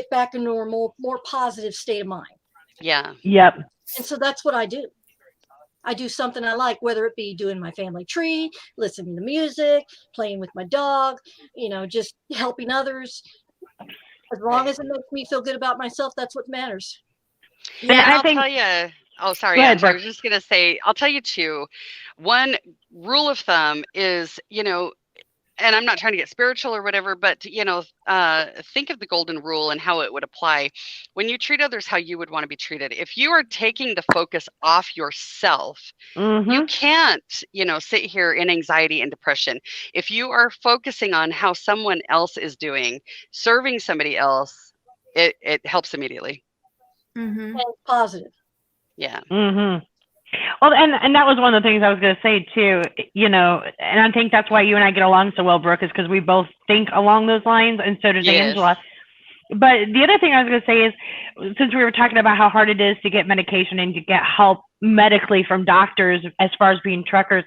back a normal, more positive state of mind. Yeah. Yep. And so that's what I do. I do something I like, whether it be doing my family tree, listening to music, playing with my dog, just helping others. As long as it makes me feel good about myself, that's what matters. Yeah, and I'll tell you. Oh, sorry, ahead, Andrew. I was just going to say, I'll tell you too. One rule of thumb is, and I'm not trying to get spiritual or whatever, but, think of the golden rule and how it would apply. When you treat others how you would want to be treated, if you are taking the focus off yourself, you can't, sit here in anxiety and depression. If you are focusing on how someone else is doing, serving somebody else, it helps immediately. And positive. Yeah. Mm-hmm. Well, and that was one of the things I was going to say too, and I think that's why you and I get along so well, Brooke, is because we both think along those lines, and so does Angela. But the other thing I was going to say is, since we were talking about how hard it is to get medication and to get help medically from doctors as far as being truckers,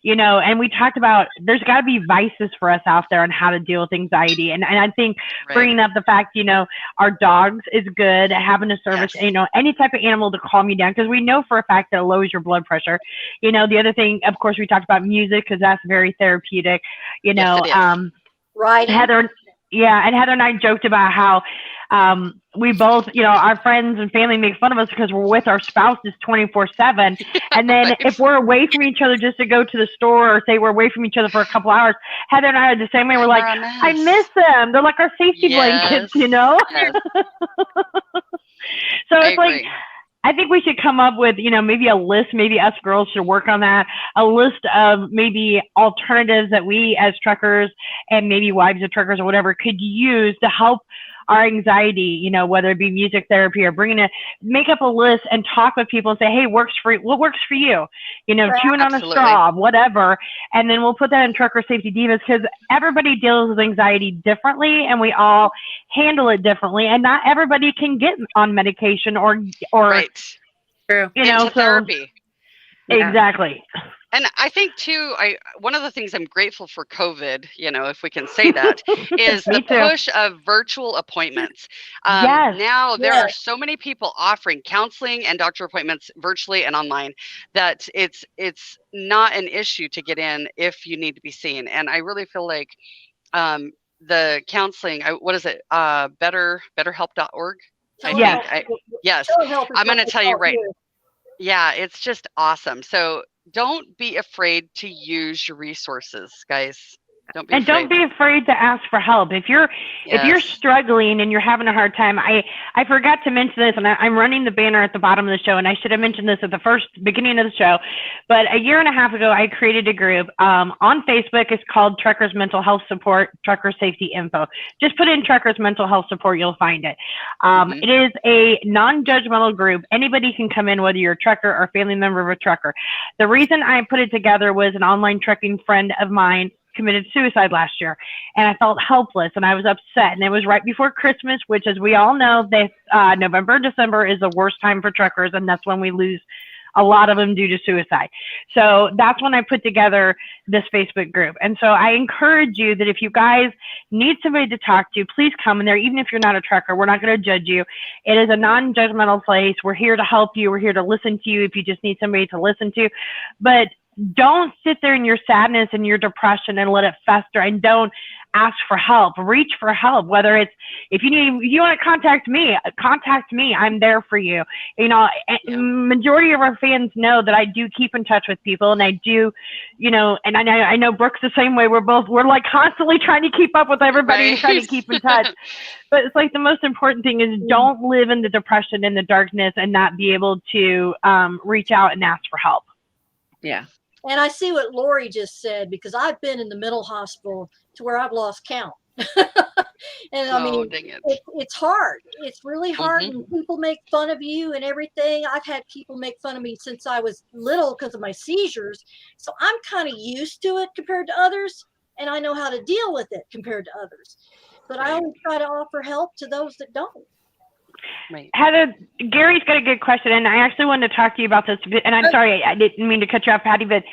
and we talked about there's got to be vices for us out there on how to deal with anxiety. And I think bringing up the fact, our dogs is good, having a service, any type of animal to calm you down, because we know for a fact that it lowers your blood pressure. The other thing, of course, we talked about music because that's very therapeutic, Right. Heather. Yeah, and Heather and I joked about how we both, our friends and family make fun of us because we're with our spouses 24/7. And then if we're away from each other just to go to the store or say we're away from each other for a couple hours, Heather and I are the same way. We're like, I miss them. They're like our safety blankets, Yes. So it's like, I think we should come up with, maybe a list, maybe us girls should work on that, a list of maybe alternatives that we as truckers and maybe wives of truckers or whatever could use to help our anxiety, whether it be music therapy or make up a list and talk with people and say, hey, what works for you? Chewing on a straw, whatever. And then we'll put that in Trucker Safety Divas because everybody deals with anxiety differently and we all handle it differently. And not everybody can get on medication or True. Into therapy. Exactly. And I think too, one of the things I'm grateful for COVID, if we can say that, is the push of virtual appointments. Now there are so many people offering counseling and doctor appointments virtually and online that it's not an issue to get in if you need to be seen. And I really feel like the counseling, what is it? BetterHelp.org. Yes. I'm going to tell you right. Yeah, it's just awesome. So don't be afraid to use your resources, guys. Don't be afraid to ask for help. If you're struggling and you're having a hard time, I forgot to mention this, and I'm running the banner at the bottom of the show, and I should have mentioned this at the beginning of the show. But a year and a half ago, I created a group on Facebook. It's called Truckers Mental Health Support, Trucker Safety Info. Just put in Truckers Mental Health Support, you'll find it. It is a non-judgmental group. Anybody can come in, whether you're a trucker or a family member of a trucker. The reason I put it together was an online trucking friend of mine committed suicide last year, and I felt helpless and I was upset, and it was right before Christmas, which, as we all know, this November and December is the worst time for truckers, and that's when we lose a lot of them due to suicide. So that's when I put together this Facebook group. And so I encourage you that if you guys need somebody to talk to, please come in there. Even if you're not a trucker, we're not going to judge you. It is a non-judgmental place. We're here to help you. We're here to listen to you if you just need somebody to listen to. But don't sit there in your sadness and your depression and let it fester, and don't ask for help. Reach for help. Whether it's, if you want to contact me. I'm there for you. You know, majority of our fans know that I do keep in touch with people, and I do, you know, and I know Brooke's the same way. We're like constantly trying to keep up with everybody and trying to keep in touch. But it's like the most important thing is don't live in the depression and the darkness and not be able to reach out and ask for help. Yeah. And I see what Lori just said, because I've been in the mental hospital to where I've lost count. And I mean, it's hard. It's really hard. And people make fun of you and everything. I've had people make fun of me since I was little because of my seizures. So I'm kind of used to it compared to others. And I know how to deal with it compared to others. But I always try to offer help to those that don't. Right. Heather, Gary's got a good question, and I actually wanted to talk to you about this. And I'm sorry, I didn't mean to cut you off, Patty, but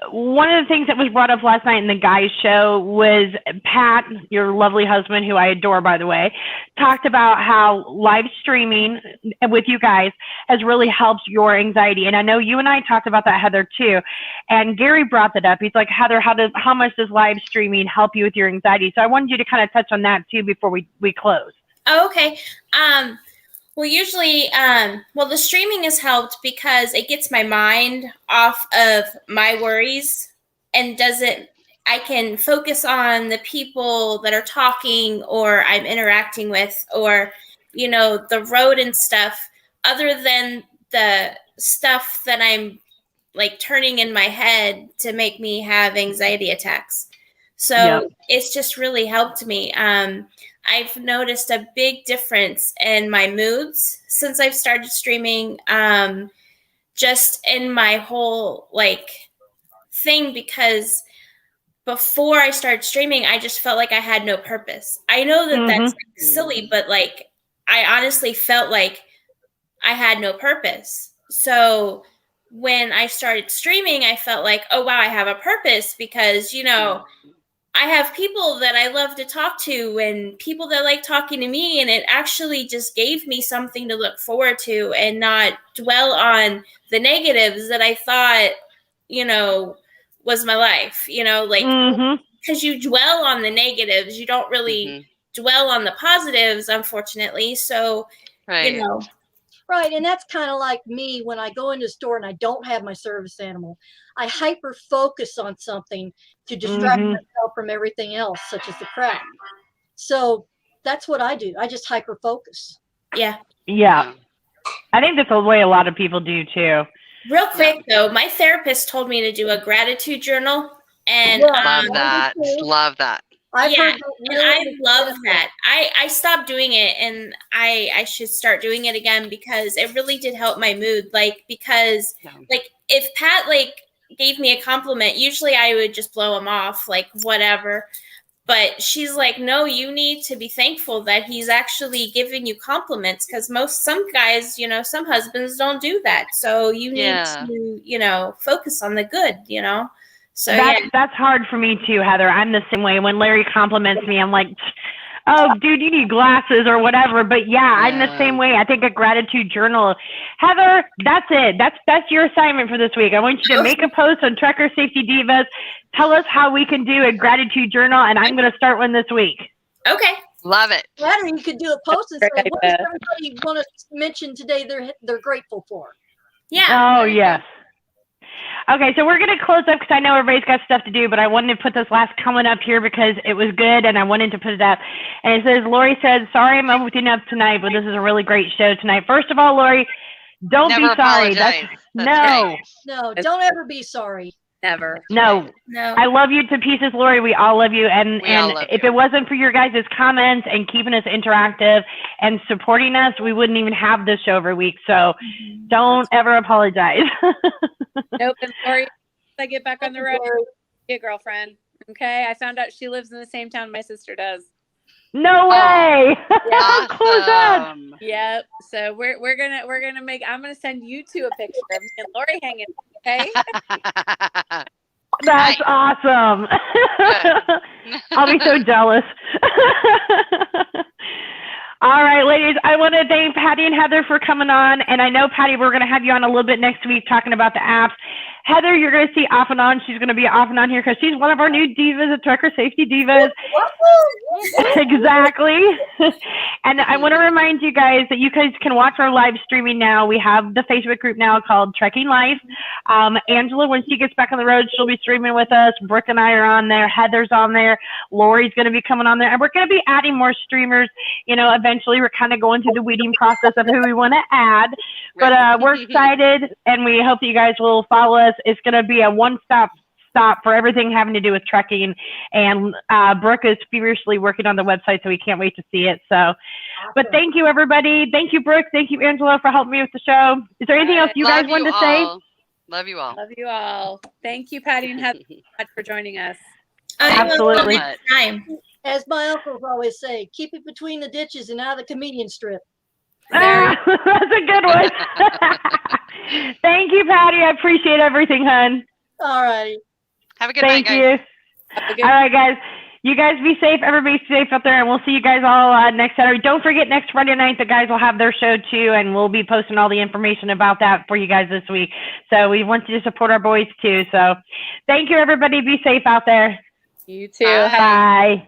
one of the things that was brought up last night in the guys' show was Pat, your lovely husband, who I adore, by the way, talked about how live streaming with you guys has really helped your anxiety. And I know you and I talked about that, Heather, too. And Gary brought that up. He's like, Heather, how much does live streaming help you with your anxiety? So I wanted you to kind of touch on that, too, before we close. Oh, okay. Well, usually, the streaming has helped because it gets my mind off of my worries and I can focus on the people that are talking or I'm interacting with, or, you know, the road and stuff, other than the stuff that I'm like turning in my head to make me have anxiety attacks. So It's just really helped me. I've noticed a big difference in my moods since I've started streaming, just in my whole thing, because before I started streaming, I just felt like I had no purpose. I know that that's silly, but I honestly felt like I had no purpose. So when I started streaming, I felt like, oh, wow, I have a purpose, because, you know, I have people that I love to talk to and people that like talking to me, and it actually just gave me something to look forward to and not dwell on the negatives that I thought, you know, was my life, you know, because you dwell on the negatives, you don't really dwell on the positives, unfortunately. So, you know. Right. And that's kind of like me when I go into a store and I don't have my service animal. I hyper focus on something to distract myself from everything else, such as the crowd. So that's what I do. I just hyper focus. Yeah. Yeah. I think that's the way a lot of people do too. Real quick though, my therapist told me to do a gratitude journal, and love that. I've heard that and I love that. I stopped doing it, and I should start doing it again, because it really did help my mood. Because if Pat gave me a compliment, usually I would just blow him off, whatever. But she's like, no, you need to be thankful that he's actually giving you compliments, because some guys, you know, some husbands don't do that. So you need to, you know, focus on the good, you know. So that's hard for me too, Heather. I'm the same way. When Larry compliments me, I'm like, oh, dude, you need glasses or whatever. But I'm the same way. I think a gratitude journal. Heather, that's it. That's your assignment for this week. I want you to make a post on Trucker Safety Divas. Tell us how we can do a gratitude journal, and I'm going to start one this week. Okay. Love it. Better, you could do a post and say, what does everybody want to mention today they're grateful for? Yeah. Oh, yes. Okay, so we're going to close up because I know everybody's got stuff to do, but I wanted to put this last comment up here because it was good and I wanted to put it up. And it says, Lori said, sorry I'm opening up tonight, but this is a really great show tonight. First of all, Lori, don't Never be sorry. apologize. No. right. No, don't ever be sorry. Never. No. No. I love you to pieces, Lori. We all love you. And We all love if you. it wasn't for your guys' comments and keeping us interactive and supporting us, we wouldn't even have this show every week. So don't ever apologize. Nope. And Lori, once I get back on the road, be a girlfriend. Okay. I found out she lives in the same town my sister does. No way. How cool is that? Awesome. Yep. So we're gonna make. I'm gonna send you two a picture of me and Lori hanging. Okay. That's awesome. I'll be so jealous. All right, ladies, I want to thank Patty and Heather for coming on. And I know, Patty, we're going to have you on a little bit next week talking about the apps. Heather, you're going to see off and on. She's going to be off and on here because she's one of our new divas, at Trucker Safety Divas. Exactly. And I want to remind you guys that you guys can watch our live streaming now. We have the Facebook group now called Trekking Life. Angela, when she gets back on the road, she'll be streaming with us. Brooke and I are on there. Heather's on there. Lori's going to be coming on there. And we're going to be adding more streamers. You know, eventually we're kind of going through the weeding process of who we want to add. But we're excited, and we hope that you guys will follow us. It's going to be a one-stop stop for everything having to do with trekking. And Brooke is furiously working on the website, so we can't wait to see it. So, awesome. But thank you, everybody. Thank you, Brooke. Thank you, Angela, for helping me with the show. Is there anything else you guys wanted to say? Love you all. Love you all. Thank you, Patty and Heather, so much for joining us. Absolutely. As my uncles always say, keep it between the ditches and out of the comedian strip. That's a good one. Thank you, Patty. I appreciate everything, hon. All right. Have a good night, guys. Thank you. All right, guys. You guys be safe. Everybody safe out there, and we'll see you guys all next Saturday. Don't forget, next Friday night, the guys will have their show, too, and we'll be posting all the information about that for you guys this week. So we want you to support our boys, too. So thank you, everybody. Be safe out there. You too. Bye. Bye.